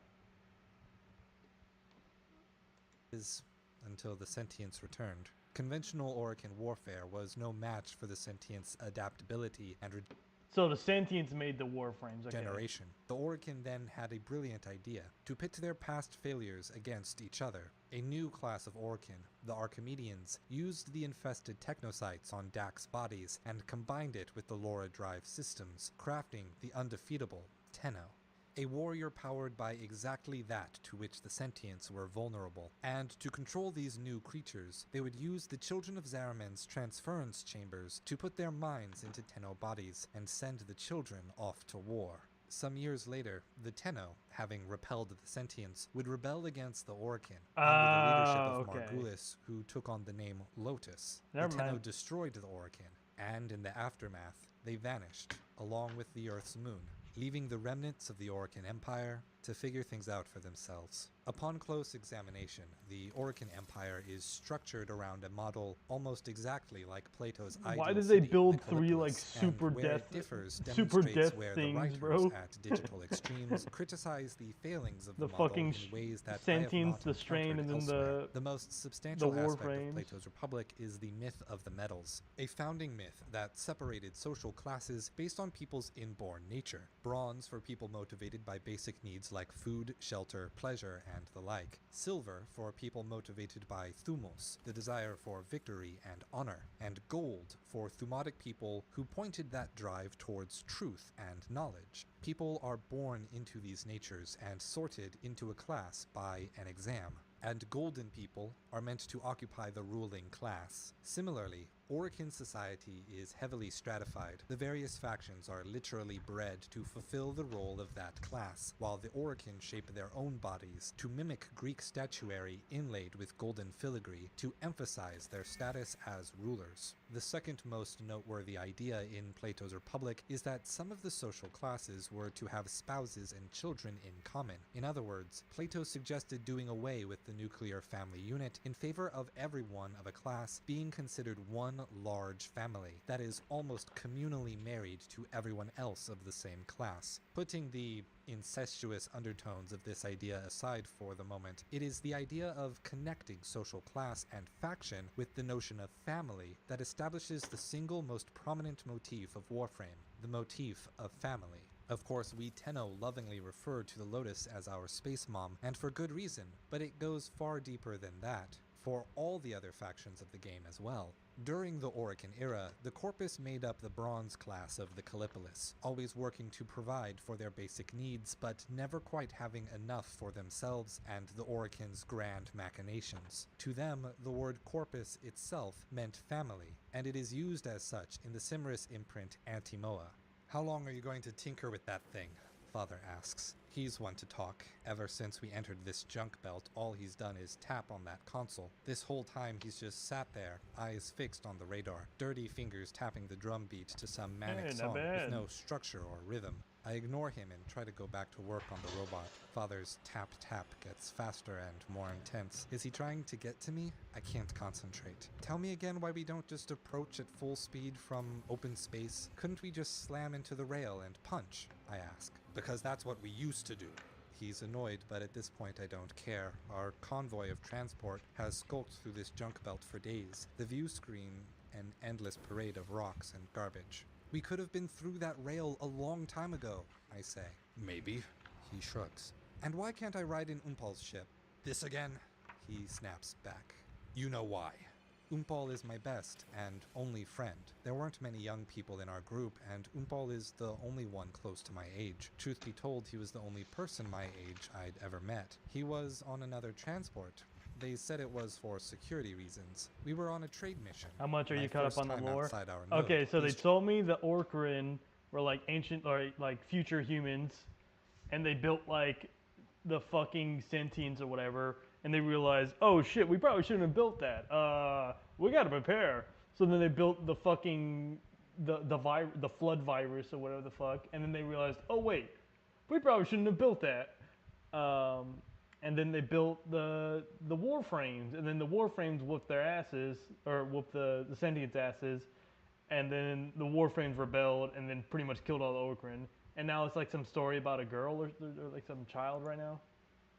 until the sentients returned. Conventional Orokin warfare was no match for the sentient's adaptability and So the sentients made the warframes. Okay. generation. The Orokin then had a brilliant idea: to pit their past failures against each other. A new class of Orokin, the Archimedeans, used the infested technocytes on Dak's bodies and combined it with the Laura drive systems, crafting the undefeatable Tenno. A warrior powered by exactly that to which the sentients were vulnerable. And to control these new creatures, they would use the children of Zaraman's transference chambers to put their minds into Tenno bodies and send the children off to war. Some years later, the Tenno, having repelled the sentients, would rebel against the Orokin under the leadership of Margulis, who took on the name Lotus. Never the Tenno mind. destroyed the Orokin, and in the aftermath, they vanished, along with the Earth's moon, leaving the remnants of the Orokin Empire to figure things out for themselves. Upon close examination, the Orokin Empire is structured around a model almost exactly like Plato's ideal Why did they city, build the three like Callipolis, super and where death, it differs super demonstrates death where the things, writers bro? at digital extremes criticize the failings of The the model fucking in ways that sentience, I have not the strain, encountered and then elsewhere. The most substantial the aspect warframes. of Plato's Republic is the myth of the metals, a founding myth that separated social classes based on people's inborn nature. Bronze for people motivated by basic needs like food, shelter, pleasure, and the like. Silver for people motivated by thumos, the desire for victory and honor. And gold for thumotic people who pointed that drive towards truth and knowledge. People are born into these natures and sorted into a class by an exam. And golden people are meant to occupy the ruling class. Similarly, Orokin society is heavily stratified. The various factions are literally bred to fulfill the role of that class, while the Orokin shape their own bodies to mimic Greek statuary inlaid with golden filigree to emphasize their status as rulers. The second most noteworthy idea in Plato's Republic is that some of the social classes were to have spouses and children in common. In other words, Plato suggested doing away with the nuclear family unit in favor of everyone of a class being considered one large family that is almost communally married to everyone else of the same class. Putting the incestuous undertones of this idea aside for the moment, it is the idea of connecting social class and faction with the notion of family that establishes the single most prominent motif of Warframe, the motif of family. Of course, we Tenno lovingly refer to the Lotus as our space mom, and for good reason, but it goes far deeper than that, for all the other factions of the game as well. During the Orokin era, the Corpus made up the bronze class of the Callipolis, always working to provide for their basic needs, but never quite having enough for themselves and the Orokin's grand machinations. To them, the word Corpus itself meant family, and it is used as such in the Simris imprint Antimoa. "How long are you going to tinker with that thing?" Father asks. He's one to talk. Ever since we entered this junk belt, all he's done is tap on that console. This whole time he's just sat there, eyes fixed on the radar, dirty fingers tapping the drum beat to some manic song with no structure or rhythm. I ignore him and try to go back to work on the robot. Father's tap-tap gets faster and more intense. Is he trying to get to me? I can't concentrate. Tell me again why we don't just approach at full speed from open space. Couldn't we just slam into the rail and punch? I ask. Because that's what we used to do. He's annoyed, but at this point I don't care. Our convoy of transport has skulked through this junk belt for days. The view screen, an endless parade of rocks and garbage. We could have been through that rail a long time ago, I say. Maybe. He shrugs. And why can't I ride in Umpal's ship? This again? He snaps back. You know why. Umpal is my best and only friend. There weren't many young people in our group, and Umpal is the only one close to my age. Truth be told, he was the only person my age I'd ever met. He was on another transport. They said it was for security reasons. We were on a trade mission. How much are you caught up on the lore? Node. Okay, so they told me the Orcarin were like ancient or like future humans, and they built like the fucking sentients or whatever, and they realized, oh shit, we probably shouldn't have built that. We gotta prepare. So then they built the fucking the flood virus or whatever the fuck, and then they realized, oh wait, we probably shouldn't have built that. And then they built the warframes, and then the warframes whooped their asses, or whooped the sentients' asses, and then the warframes rebelled, and then pretty much killed all the Orcarin. And now it's like some story about a girl or like some child right now.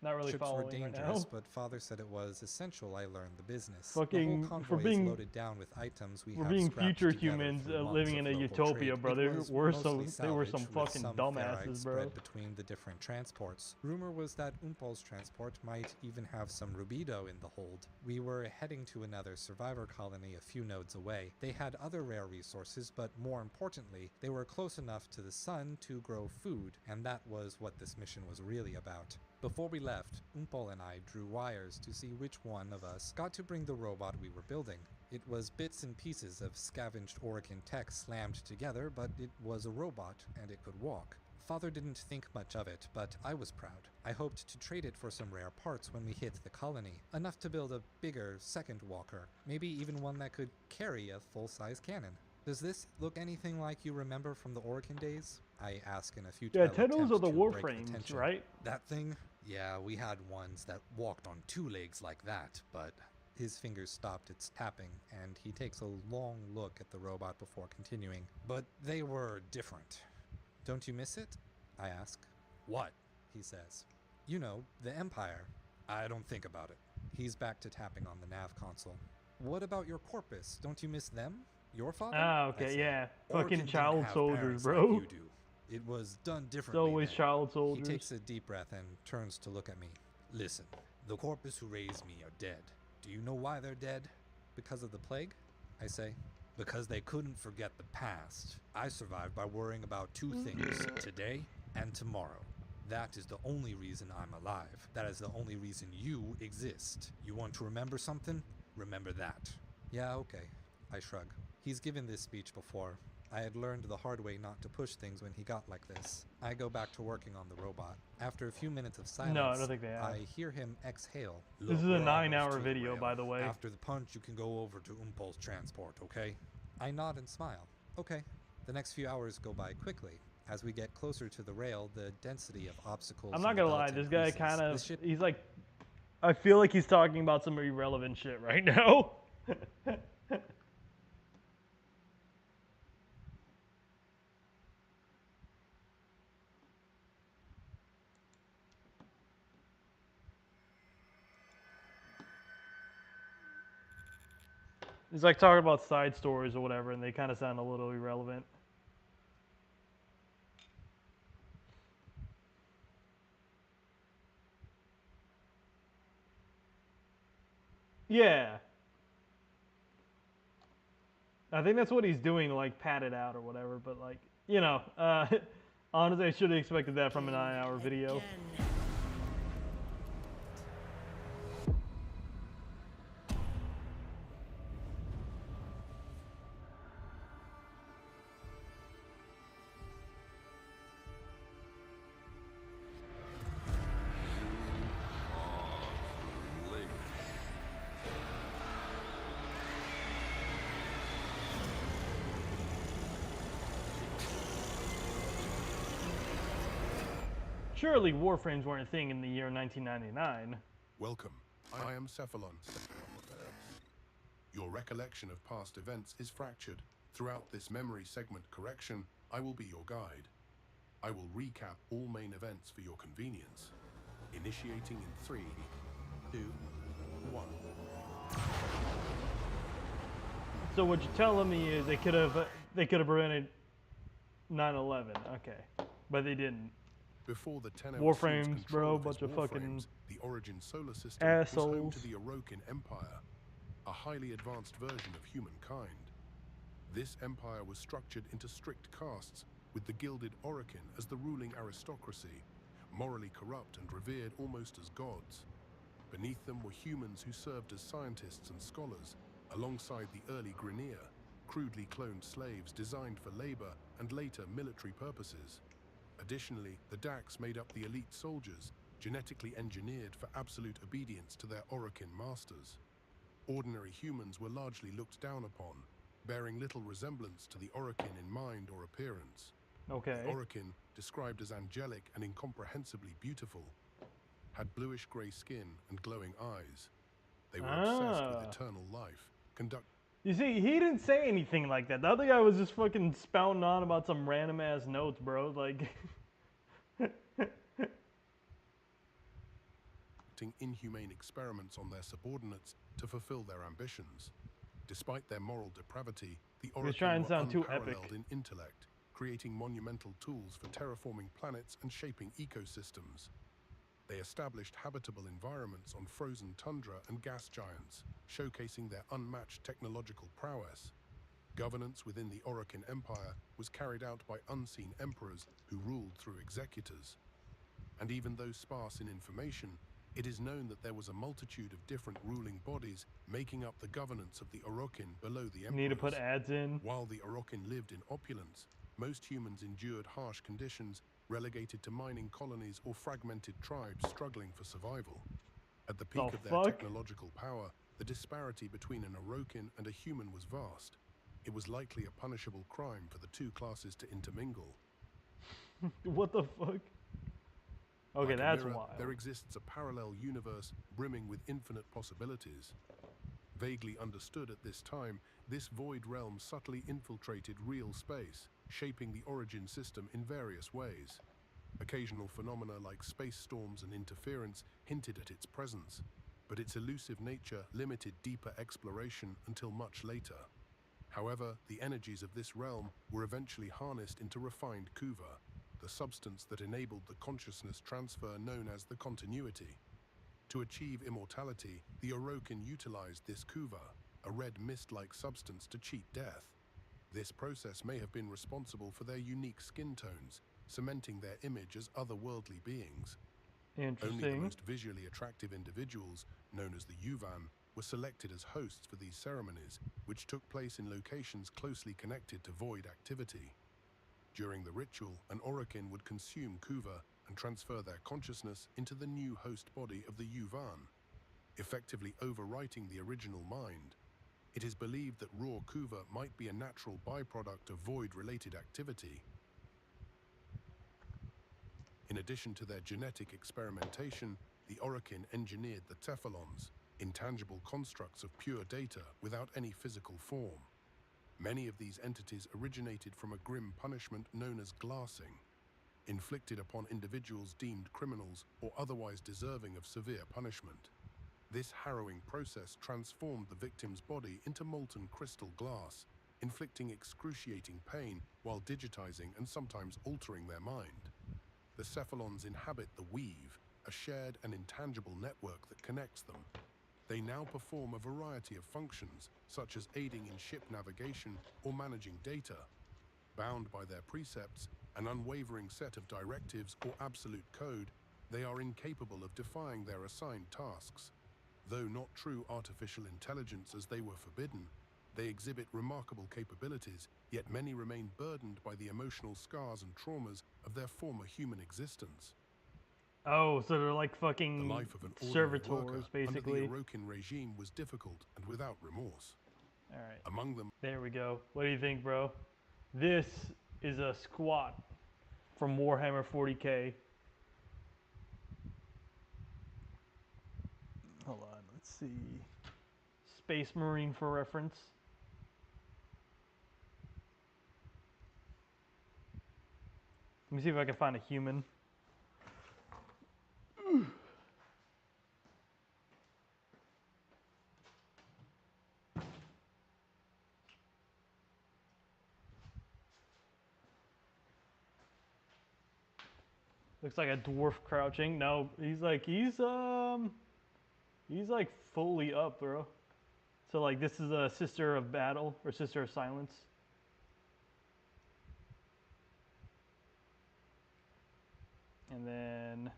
Not really Ships following were dangerous, right now. but Father said it was essential I learned the business. Fucking, the whole for convoy is being, loaded down with items we for have being scrapped future together humans through months living of in a local utopia, trade. brother. It was They were some salvaged, with fucking some dumbasses, ferrites bro. spread between the different transports. Rumor was that Umpal's transport might even have some rubido in the hold. We were heading to another survivor colony a few nodes away. They had other rare resources, but more importantly, they were close enough to the sun to grow food, and that was what this mission was really about. Before we left, Umpal and I drew wires to see which one of us got to bring the robot we were building. It was bits and pieces of scavenged Orokin tech slammed together, but it was a robot, and it could walk. Father didn't think much of it, but I was proud. I hoped to trade it for some rare parts when we hit the colony, enough to build a bigger second walker, maybe even one that could carry a full-size cannon. Does this look anything like you remember from the Orokin days? I ask in a futile Yeah, attempt Tennos are the to break Warframes, tension. right? That thing? Yeah, we had ones that walked on 2 legs like that, but his fingers stopped its tapping, and he takes a long look at the robot before continuing. But they were different. Don't you miss it? I ask. What? He says. You know, the Empire. I don't think about it. He's back to tapping on the nav console. What about your corpus? Don't you miss them? Your father? Ah, okay, yeah. Fucking Orokin child didn't have soldiers, parents bro. like you do. It was done It's differently. always then. child soldiers. He takes a deep breath and turns to look at me. Listen, the corpus who raised me are dead. Do you know why they're dead? Because of the plague? I say. Because they couldn't forget the past. I survived by worrying about 2 things, today and tomorrow. That is the only reason I'm alive. That is the only reason you exist. You want to remember something? Remember that. Yeah, okay. I shrug. He's given this speech before. I had learned the hard way not to push things when he got like this. I go back to working on the robot. After a few minutes of silence, No, I don't think they have. I hear him exhale. This is a 9-hour video, by the way. After the punch, you can go over to impulse transport, okay? I nod and smile. Okay. The next few hours go by quickly. As we get closer to the rail, the density of obstacles. I'm not gonna lie, this guy increases. kind The of, ship he's like, I feel like he's talking about some irrelevant shit right now. He's like talking about side stories or whatever, and they kind of sound a little irrelevant. Yeah. I think that's what he's doing to like pad it out or whatever, but like, you know, honestly, I should have expected that from a 9-hour video. Surely Warframes weren't a thing in the year 1999. Welcome. I am Cephalon. Your recollection of past events is fractured. Throughout this memory segment correction, I will be your guide. I will recap all main events for your convenience. Initiating in 3, 2, 1. So what you're telling me is they could have prevented 9/11, okay, but they didn't. Before the Tenno Warframes, assumes bro, control of bunch his of fucking Warframes, the Origin solar system was home assholes. to the Orokin Empire, a highly advanced version of humankind. This empire was structured into strict castes, with the gilded Orokin as the ruling aristocracy, morally corrupt and revered almost as gods. Beneath them were humans who served as scientists and scholars, alongside the early Grineer, crudely cloned slaves designed for labor and later military purposes. Additionally, the Dax made up the elite soldiers, genetically engineered for absolute obedience to their Orokin masters. Ordinary humans were largely looked down upon, bearing little resemblance to the Orokin in mind or appearance. Okay. The Orokin, described as angelic and incomprehensibly beautiful, had bluish-grey skin and glowing eyes. They were obsessed with eternal life, You see, he didn't say anything like that. The other guy was just fucking spouting on about some random ass notes, bro. Like, conducting inhumane experiments on their subordinates to fulfill their ambitions. Despite their moral depravity, the trying Orokin to sound were too epic. unparalleled in intellect, creating monumental tools for terraforming planets and shaping ecosystems. They established habitable environments on frozen tundra and gas giants, showcasing their unmatched technological prowess. Governance within the Orokin Empire was carried out by unseen emperors who ruled through executors. And even though sparse in information, it is known that there was a multitude of different ruling bodies making up the governance of the Orokin below the emperors. need to put ads in. While the Orokin lived in opulence, most humans endured harsh conditions relegated to mining colonies or fragmented tribes struggling for survival. At the The peak of their fuck? technological power, the disparity between an Orokin and a human was vast. It was likely a punishable crime for the two classes to intermingle. What the fuck? Okay, Like a that's mirror, wild. there exists a parallel universe brimming with infinite possibilities. Vaguely understood at this time, this void realm subtly infiltrated real space, shaping the origin system in various ways. Occasional phenomena like space storms and interference hinted at its presence, but its elusive nature limited deeper exploration until much later. However, the energies of this realm were eventually harnessed into refined kuva, the substance that enabled the consciousness transfer known as the continuity. To achieve immortality, the Orokin utilized this kuva, a red mist-like substance, to cheat death. This process may have been responsible for their unique skin tones, cementing their image as otherworldly beings. Only the Interesting. most visually attractive individuals, known as the Yuvan, were selected as hosts for these ceremonies, which took place in locations closely connected to void activity. During the ritual, an Orokin would consume kuva and transfer their consciousness into the new host body of the Yuvan, effectively overwriting the original mind. It is believed that raw kuva might be a natural byproduct of void-related activity. In addition to their genetic experimentation, the Orokin engineered the Tephalons, intangible constructs of pure data without any physical form. Many of these entities originated from a grim punishment known as glassing, inflicted upon individuals deemed criminals or otherwise deserving of severe punishment. This harrowing process transformed the victim's body into molten crystal glass, inflicting excruciating pain while digitizing and sometimes altering their mind. The Cephalons inhabit the Weave, a shared and intangible network that connects them. They now perform a variety of functions, such as aiding in ship navigation or managing data. Bound by their precepts, an unwavering set of directives or absolute code, they are incapable of defying their assigned tasks. Though not true artificial intelligence as they were forbidden, they exhibit remarkable capabilities, yet many remain burdened by the emotional scars and traumas of their former human existence. Oh, so they're like The fucking life of an ordinary servitors, worker basically. under the Orokin regime was difficult and without remorse. All right. Among them, There we go. What do you think, bro? This is a squat from Warhammer 40k. Hold on, let's see. Space Marine for reference. Let me see if I can find a human. Looks like a dwarf crouching. No, he's like fully up, bro. So like this is a Sister of Battle or Sister of Silence. And then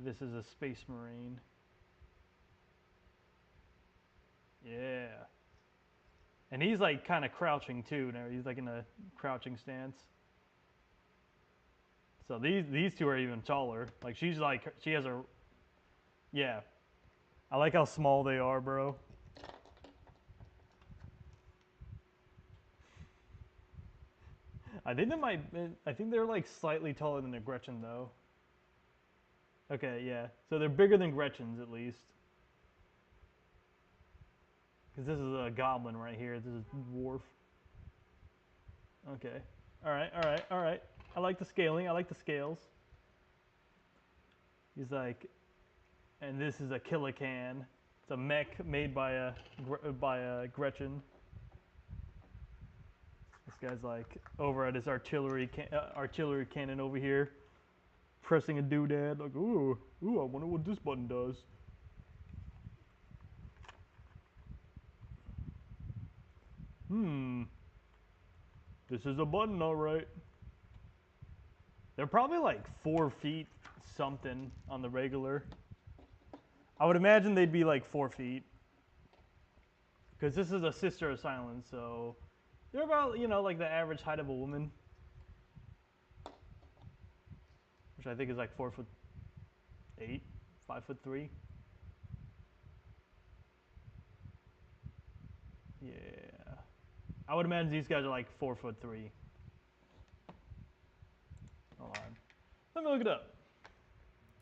this is a Space Marine. Yeah. And he's like kind of crouching too. Now he's like in a crouching stance. So these two are even taller. Like she has a, yeah. I like how small they are, bro. I think they're like slightly taller than a Gretchen though. Okay, yeah. So they're bigger than Gretchen's at least. Because this is a goblin right here. This is dwarf. Okay. Alright. I like the scaling. I like the scales. He's like, and this is a Killican. It's a mech made by a Gretchen. This guy's like over at his artillery cannon over here, pressing a doodad. Like, ooh, I wonder what this button does. This is a button, all right. They're probably like 4 feet something on the regular. I would imagine they'd be like 4 feet. Because this is a Sister of Silence, so they're about, like the average height of a woman. which I think is like 4'8", 5'3". Yeah, I would imagine these guys are like 4'3". Hold on, let me look it up.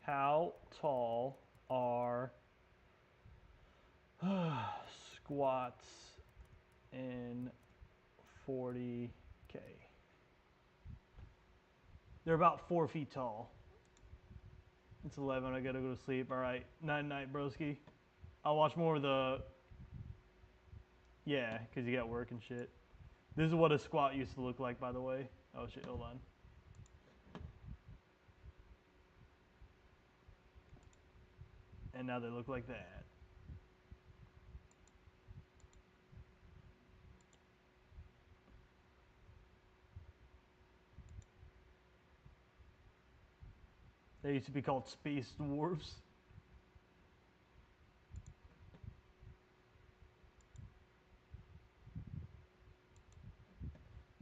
How tall are squats in 40K? They're about 4 feet tall. It's 11. I gotta go to sleep. All right, night night, broski. I'll watch more of the. Yeah, cause you got work and shit. This is what a squat used to look like, by the way. Oh shit, hold on. And now they look like that. They used to be called space dwarfs.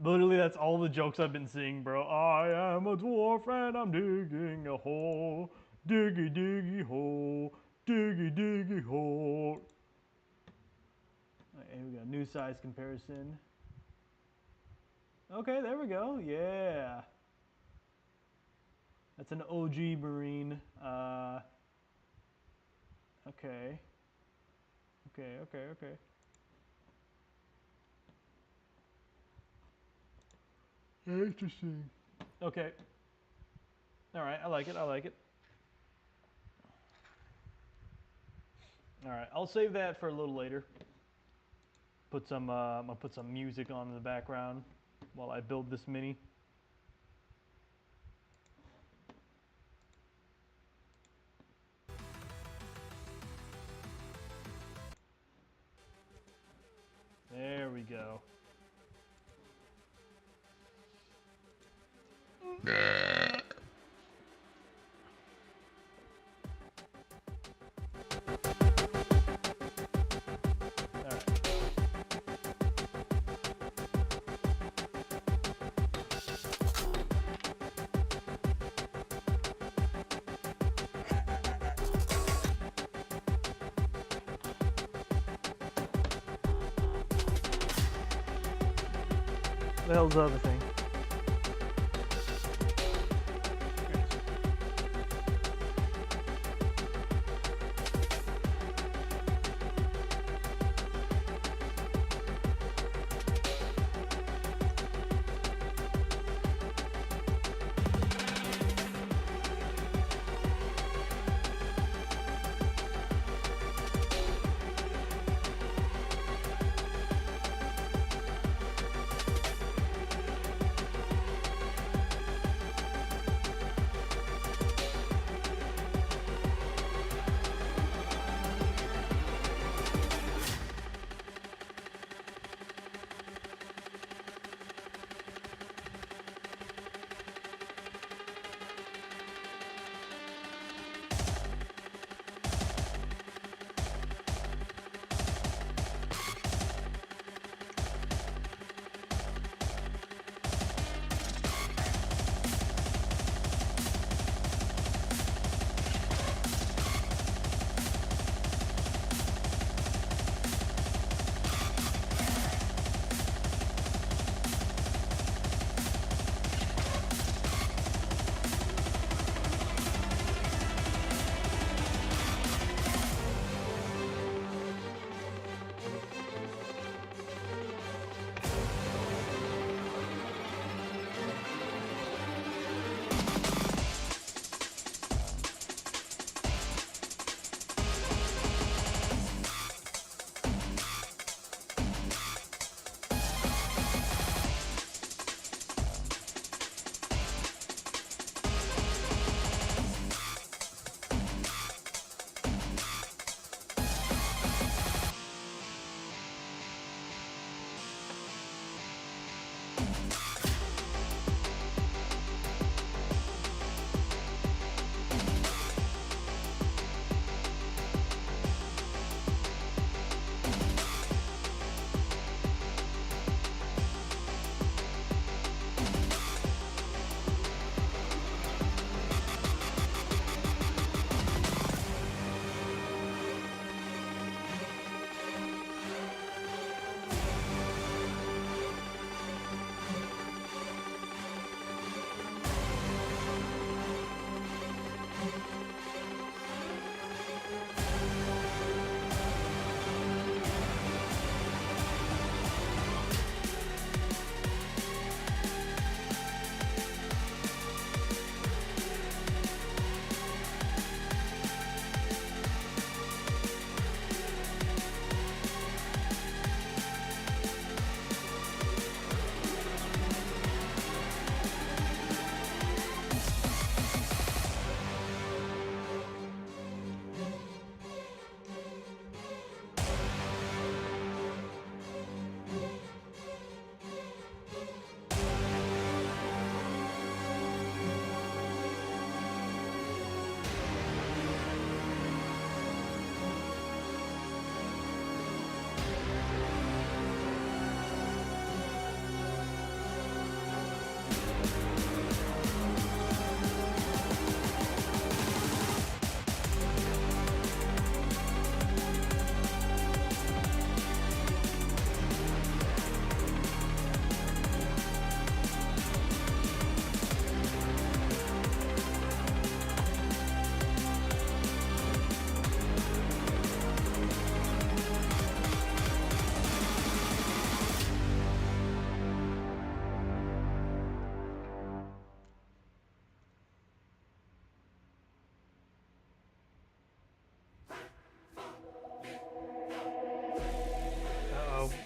Literally, that's all the jokes I've been seeing, bro. I am a dwarf and I'm digging a hole. Diggy, diggy hole. Diggy, diggy hole. Alright, here we go. New size comparison. Okay, there we go. Yeah. That's an OG Marine. Okay. Okay. Interesting. Okay. Alright, I like it. Alright, I'll save that for a little later. I'm gonna put some music on in the background while I build this mini. There we go. The hell's the other thing?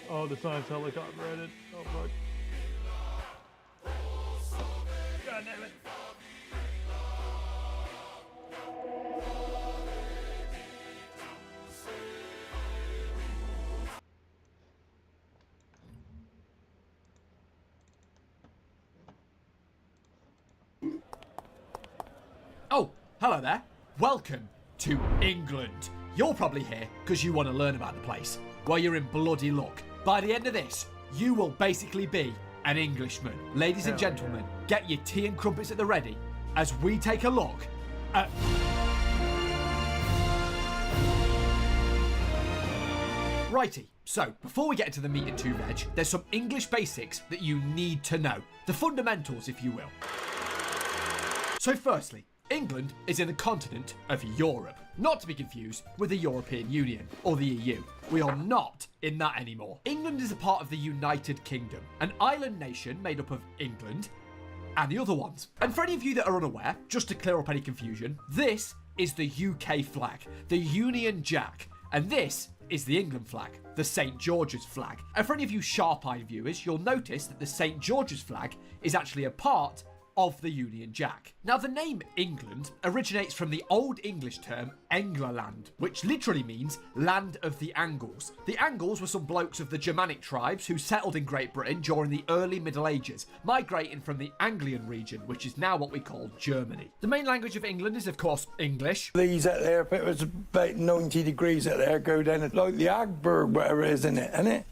Oh, the sign sound like I've read it. Oh, fuck. God damn it. Oh, hello there. Welcome to England. You're probably here because you want to learn about the place. Well, you're in bloody luck. By the end of this, you will basically be an Englishman. Ladies and gentlemen, get your tea and crumpets at the ready as we take a look at... Righty, so before we get into the meat and two veg, there's some English basics that you need to know. The fundamentals, if you will. So firstly, England is in the continent of Europe, not to be confused with the European Union or the EU. We are not in that anymore. England is a part of the United Kingdom, an island nation made up of England and the other ones. And for any of you that are unaware, just to clear up any confusion, this is the UK flag, the Union Jack, and this is the England flag, the St. George's flag. And for any of you sharp-eyed viewers, you'll notice that the St. George's flag is actually a part of the Union Jack. Now, the name England originates from the Old English term Englaland, which literally means land of the Angles. The Angles were some blokes of the Germanic tribes who settled in Great Britain during the early Middle Ages, migrating from the Anglian region, which is now what we call Germany. The main language of England is, of course, English. These out there, if it was about 90 degrees out there, go down like the Agberg, whatever it is, isn't it?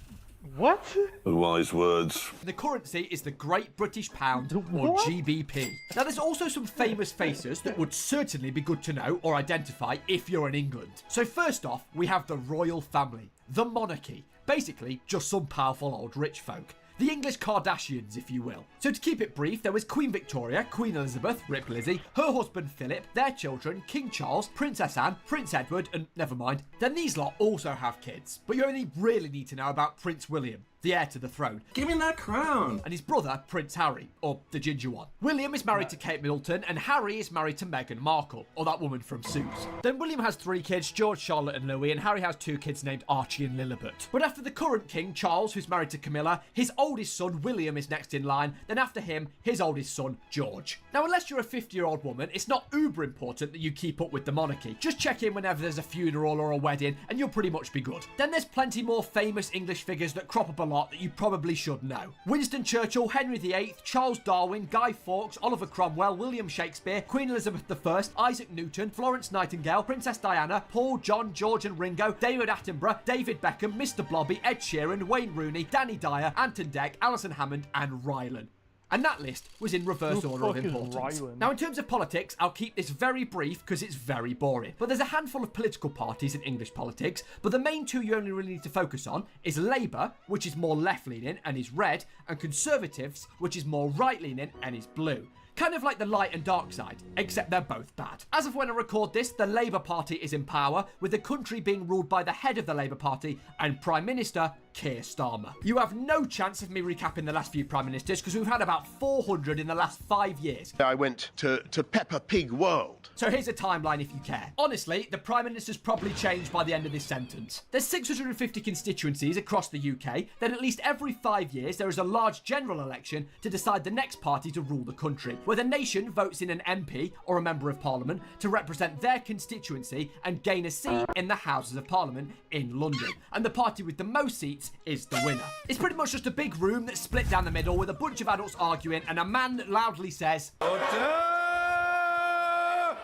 What? Wise words. The currency is the Great British Pound, or GBP. Now, there's also some famous faces that would certainly be good to know or identify if you're in England. So first off, we have the royal family, the monarchy. Basically, just some powerful old rich folk. The English Kardashians, if you will. So to keep it brief, there was Queen Victoria, Queen Elizabeth, Rip Lizzie, her husband Philip, their children, King Charles, Princess Anne, Prince Edward, and never mind. Then these lot also have kids. But you only really need to know about Prince William, the heir to the throne. Give him that crown. And his brother, Prince Harry, or the ginger one. William is married to Kate Middleton, and Harry is married to Meghan Markle, or that woman from Suits. Then William has 3 kids, George, Charlotte, and Louis, and Harry has 2 kids named Archie and Lilibet. But after the current king, Charles, who's married to Camilla, his oldest son, William, is next in line. Then after him, his oldest son, George. Now, unless you're a 50-year-old woman, it's not uber important that you keep up with the monarchy. Just check in whenever there's a funeral or a wedding, and you'll pretty much be good. Then there's plenty more famous English figures that crop up a lot that you probably should know. Winston Churchill, Henry VIII, Charles Darwin, Guy Fawkes, Oliver Cromwell, William Shakespeare, Queen Elizabeth I, Isaac Newton, Florence Nightingale, Princess Diana, Paul, John, George and Ringo, David Attenborough, David Beckham, Mr. Blobby, Ed Sheeran, Wayne Rooney, Danny Dyer, Anton Deck, Alison Hammond and Rylan. And that list was in reverse order of importance. Now, in terms of politics, I'll keep this very brief because it's very boring. But there's a handful of political parties in English politics, but the main 2 you only really need to focus on is Labour, which is more left-leaning and is red, and Conservatives, which is more right-leaning and is blue. Kind of like the light and dark side, except they're both bad. As of when I record this, the Labour Party is in power, with the country being ruled by the head of the Labour Party and Prime Minister Keir Starmer. You have no chance of me recapping the last few Prime Ministers because we've had about 400 in the last 5 years. I went to Peppa Pig World. So here's a timeline if you care. Honestly, the Prime Minister's probably changed by the end of this sentence. There's 650 constituencies across the UK, then at least every 5 years there is a large general election to decide the next party to rule the country, where the nation votes in an MP or a Member of Parliament to represent their constituency and gain a seat in the Houses of Parliament in London. And the party with the most seats is the winner. It's pretty much just a big room that's split down the middle with a bunch of adults arguing and a man that loudly says, "Order!"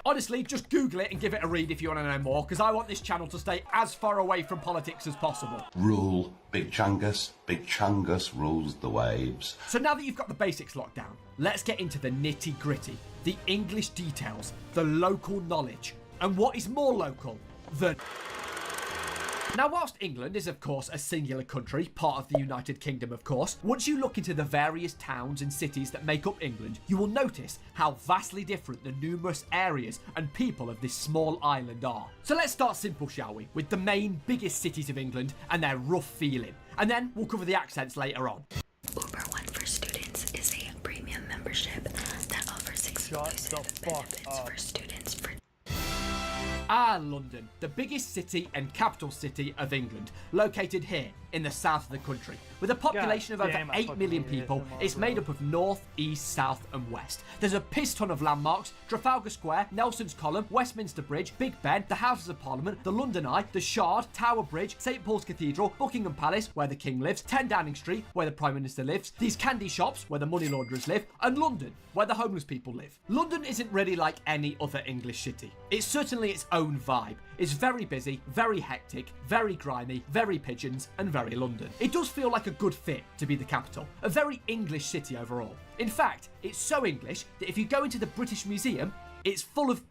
Honestly, just Google it and give it a read if you want to know more, because I want this channel to stay as far away from politics as possible. Rule Big Chungus rules the waves. So now that you've got the basics locked down, let's get into the nitty-gritty, the English details, the local knowledge, and what is more local than... Now, whilst England is, of course, a singular country, part of the United Kingdom, of course, once you look into the various towns and cities that make up England, you will notice how vastly different the numerous areas and people of this small island are. So let's start simple, shall we, with the main, biggest cities of England and their rough feeling. And then we'll cover the accents later on. Uber One for Students is a premium membership that offers exclusive benefits for students. London, the biggest city and capital city of England, located here in the south of the country. With a population of over 8 million people, it's made up of north, east, south and west. There's a piss ton of landmarks: Trafalgar Square, Nelson's Column, Westminster Bridge, Big Ben, the Houses of Parliament, the London Eye, the Shard, Tower Bridge, St Paul's Cathedral, Buckingham Palace, where the King lives, 10 Downing Street, where the Prime Minister lives, these candy shops, where the money launderers live, and London, where the homeless people live. London isn't really like any other English city. It's certainly its own vibe. It's very busy, very hectic, very grimy, very pigeons, and very London. It does feel like a good fit to be the capital, a very English city overall. In fact, it's so English that if you go into the British Museum, it's full of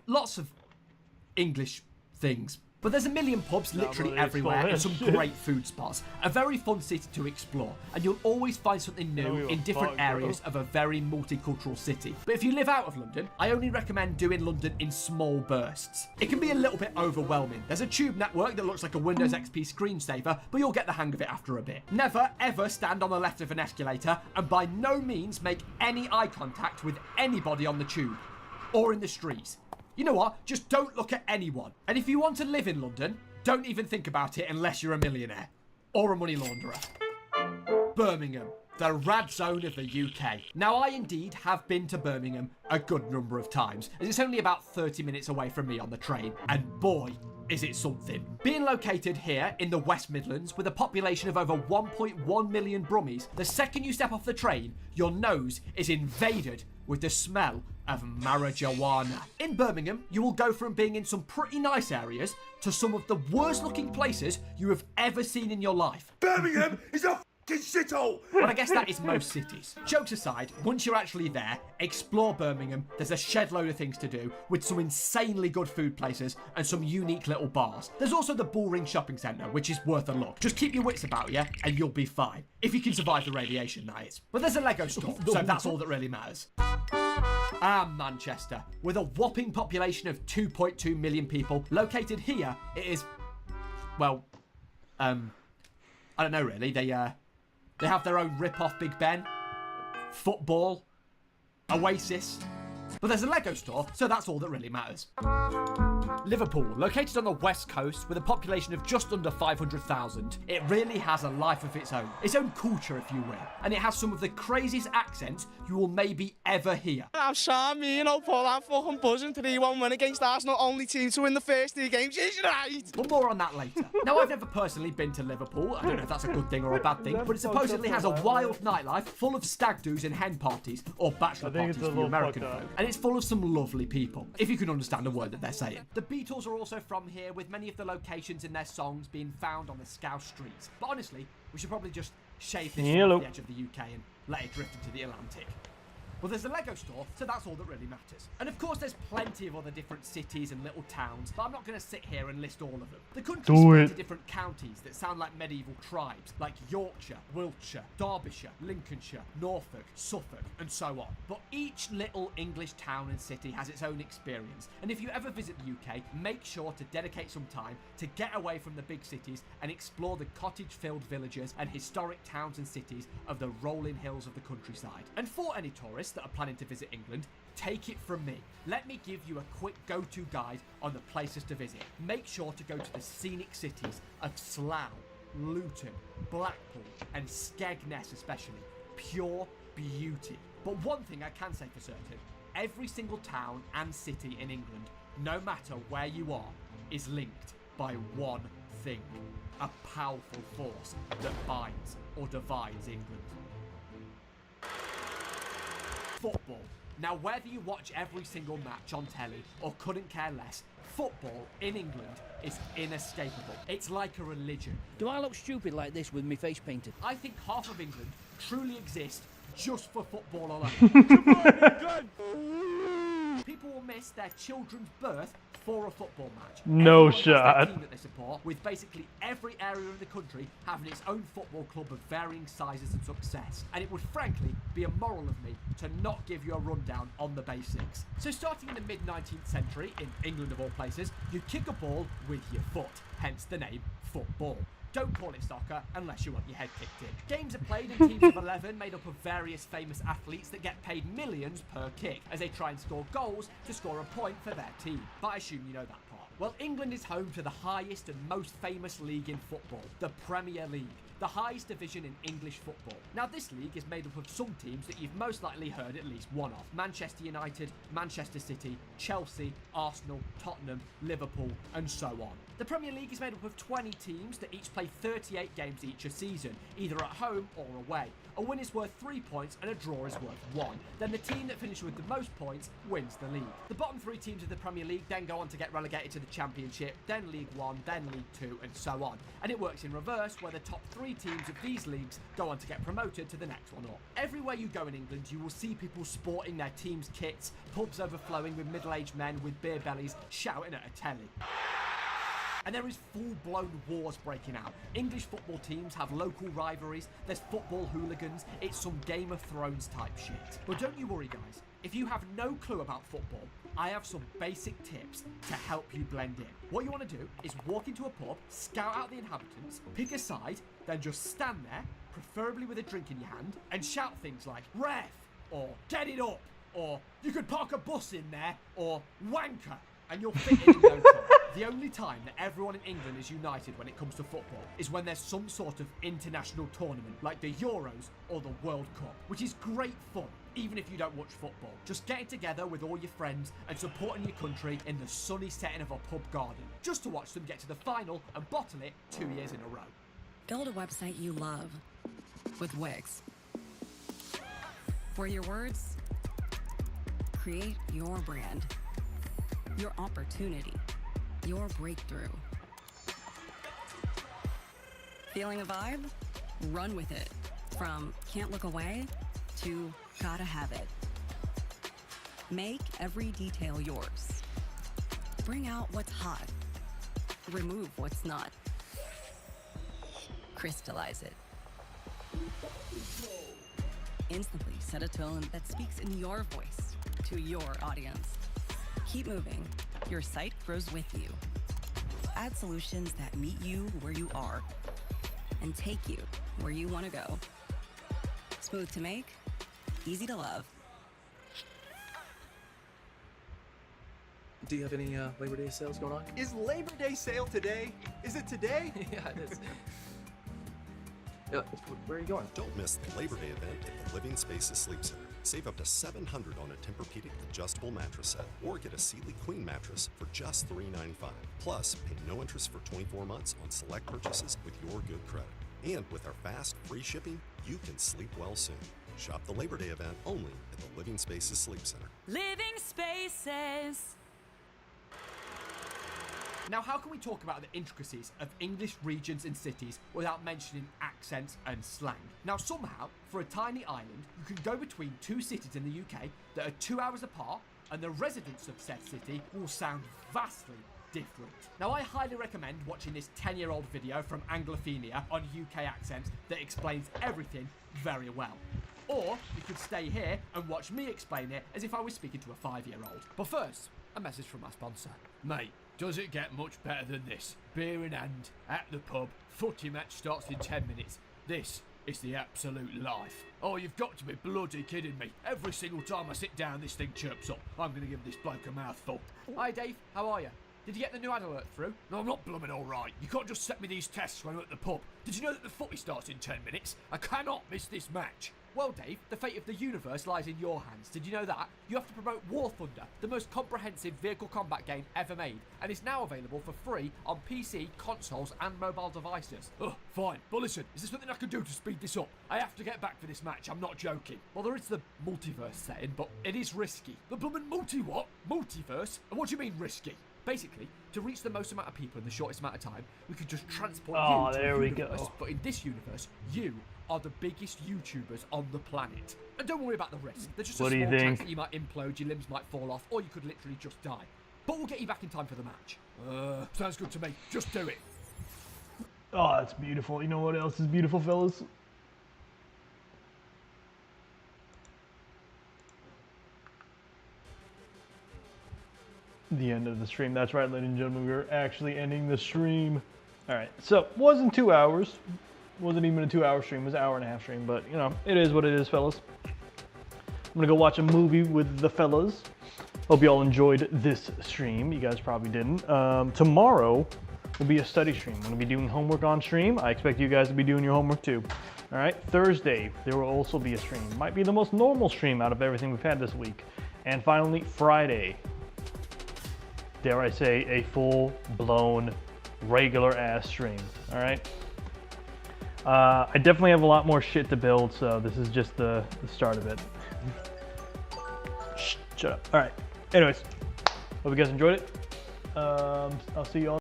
lots of English things. But there's a million pubs literally everywhere and some great food spots. A very fun city to explore, and you'll always find something new in different areas of a very multicultural city. But if you live out of London, I only recommend doing London in small bursts. It can be a little bit overwhelming. There's a tube network that looks like a Windows XP screensaver, but you'll get the hang of it after a bit. Never ever stand on the left of an escalator, and by no means make any eye contact with anybody on the tube or in the streets. You know what? Just don't look at anyone. And if you want to live in London, don't even think about it unless you're a millionaire or a money launderer. Birmingham, the rad zone of the UK. Now, I indeed have been to Birmingham a good number of times, as it's only about 30 minutes away from me on the train, and boy, is it something. Being located here in the West Midlands with a population of over 1.1 million Brummies, the second you step off the train, your nose is invaded with the smell of marijuana. In Birmingham, you will go from being in some pretty nice areas to some of the worst looking places you have ever seen in your life. Birmingham is a f***ing shithole! But I guess that is most cities. Jokes aside, once you're actually there, explore Birmingham. There's a shed load of things to do, with some insanely good food places and some unique little bars. There's also the Bullring Shopping Centre, which is worth a look. Just keep your wits about you and you'll be fine. If you can survive the radiation, that is. But there's a Lego store, so that's all that really matters. Manchester, with a whopping population of 2.2 million people, located here, it is, well, I don't know really. They have their own rip-off Big Ben, football, Oasis, but there's a Lego store, so that's all that really matters. Liverpool, located on the west coast with a population of just under 500,000, it really has a life of its own culture if you will, and it has some of the craziest accents you will maybe ever hear. I'm Sam, Paul, I'm fucking buzzing. 3-1 win against Arsenal, only team to win the first 3 games, is right? But more on that later. Now, I've never personally been to Liverpool. I don't know if that's a good thing or a bad thing, but it supposedly has a wild nightlife full of stag doos and hen parties, or bachelor parties for the American folk, and it's full of some lovely people, if you can understand a word that they're saying. The Beatles are also from here, with many of the locations in their songs being found on the Scouse streets. But honestly, we should probably just shave this off the edge of the UK and let it drift into the Atlantic. Well, there's a Lego store, so that's all that really matters. And of course, there's plenty of other different cities and little towns, but I'm not going to sit here and list all of them. The country's split into different counties that sound like medieval tribes, like Yorkshire, Wiltshire, Derbyshire, Lincolnshire, Norfolk, Suffolk, and so on. But each little English town and city has its own experience, and if you ever visit the UK, make sure to dedicate some time to get away from the big cities and explore the cottage-filled villages and historic towns and cities of the rolling hills of the countryside. And for any tourists that are planning to visit England, take it from me. Let me give you a quick go-to guide on the places to visit. Make sure to go to the scenic cities of Slough, Luton, Blackpool, and Skegness especially. Pure beauty. But one thing I can say for certain, every single town and city in England, no matter where you are, is linked by one thing. A powerful force that binds or divides England. Football. Now, whether you watch every single match on telly or couldn't care less, football in England is inescapable. It's like a religion. Do I look stupid like this with my face painted? I think half of England truly exists just for football alone. People will miss their children's birth for a football match. No Everyone has their shot. team that they support, with basically every area of the country having its own football club of varying sizes and success. And it would frankly be immoral of me to not give you a rundown on the basics. So starting in the mid-19th century, in England of all places, you'd kick a ball with your foot, hence the name football. Don't call it soccer unless you want your head kicked in. Games are played in teams of 11 made up of various famous athletes that get paid millions per kick as they try and score goals to score a point for their team. But I assume you know that part. Well, England is home to the highest and most famous league in football, the Premier League, the highest division in English football. Now, this league is made up of some teams that you've most likely heard at least one of. Manchester United, Manchester City, Chelsea, Arsenal, Tottenham, Liverpool, and so on. The Premier League is made up of 20 teams that each play 38 games each a season, either at home or away. A win is worth 3 points and a draw is worth 1. Then the team that finishes with the most points wins the league. The bottom 3 teams of the Premier League then go on to get relegated to the Championship, then League One, then League Two, and so on. And it works in reverse, where the top 3 teams of these leagues go on to get promoted to the next one up. Everywhere you go in England, you will see people sporting their team's kits, pubs overflowing with middle-aged men with beer bellies shouting at a telly. And there is full-blown wars breaking out. English football teams have local rivalries, there's football hooligans, it's some Game of Thrones type shit. But don't you worry, guys. If you have no clue about football, I have some basic tips to help you blend in. What you want to do is walk into a pub, scout out the inhabitants, pick a side, then just stand there, preferably with a drink in your hand, and shout things like, "Ref," or "Get it up," or "You could park a bus in there," or "Wanker," and you'll fit in no time. The only time that everyone in England is united when it comes to football is when there's some sort of international tournament, like the Euros or the World Cup, which is great fun, even if you don't watch football. Just getting together with all your friends and supporting your country in the sunny setting of a pub garden, just to watch them get to the final and bottle it 2 years in a row. Build a website you love with Wix. For your words, create your brand, your opportunity, your breakthrough. Feeling a vibe? Run with it. From can't look away to gotta have it. Make every detail yours. Bring out what's hot. Remove what's not. Crystallize it. Instantly set a tone that speaks in your voice to your audience. Keep moving. Your site grows with you. Add solutions that meet you where you are and take you where you want to go. Smooth to make, easy to love. Do you have any Labor Day sales going on? Is Labor Day sale today? Is it today? Yeah, it is. Yeah, where are you going? Don't miss the Labor Day event at the Living Spaces Sleep Center. Save up to $700 on a Tempur-Pedic adjustable mattress set, or get a Sealy Queen mattress for just $395. Plus, pay no interest for 24 months on select purchases with your good credit. And with our fast, free shipping, you can sleep well soon. Shop the Labor Day event only at the Living Spaces Sleep Center. Living Spaces. Now, how can we talk about the intricacies of English regions and cities without mentioning accents and slang? Now, somehow, for a tiny island, you can go between 2 cities in the UK that are 2 hours apart, and the residents of said city will sound vastly different. Now, I highly recommend watching this 10-year-old video from Anglophenia on UK accents that explains everything very well. Or you could stay here and watch me explain it as if I was speaking to a 5-year-old. But first, a message from my sponsor. Mate, does it get much better than this? Beer in hand, at the pub, footy match starts in 10 minutes. This is the absolute life. Oh, you've got to be bloody kidding me. Every single time I sit down, this thing chirps up. I'm going to give this bloke a mouthful. Hi, Dave. How are you? Did you get the new ad alert through? No, I'm not blooming all right. You can't just set me these tests when I'm at the pub. Did you know that the footy starts in 10 minutes? I cannot miss this match. Well, Dave, the fate of the universe lies in your hands. Did you know that? You have to promote War Thunder, the most comprehensive vehicle combat game ever made, and is now available for free on PC, consoles, and mobile devices. Ugh, fine. But listen, is there something I can do to speed this up? I have to get back for this match, I'm not joking. Well, there is the multiverse setting, but it is risky. The blooming what? Multiverse? And what do you mean risky? Basically, to reach the most amount of people in the shortest amount of time, we could just transport you to there the we universe. go. But in this universe, you are the biggest YouTubers on the planet. And don't worry about the risk. There's just a What do you small chance think? that you might implode, your limbs might fall off, or you could literally just die. But we'll get you back in time for the match. Sounds good to me. Just do it. Oh, that's beautiful. You know what else is beautiful, fellas? The end of the stream. That's right, ladies and gentlemen. We're actually ending the stream. All right. So, wasn't 2 hours. Wasn't even a 2-hour stream. It was an hour-and-a-half stream. But, you know, it is what it is, fellas. I'm going to go watch a movie with the fellas. Hope you all enjoyed this stream. You guys probably didn't. Tomorrow will be a study stream. I'm going to be doing homework on stream. I expect you guys to be doing your homework too. All right, Thursday, there will also be a stream. Might be the most normal stream out of everything we've had this week. And finally, Friday, dare I say, a full-blown, regular-ass stream. All right? I definitely have a lot more shit to build, so this is just the start of it. Shh, shut up. All right. Anyways, hope you guys enjoyed it. I'll see you all.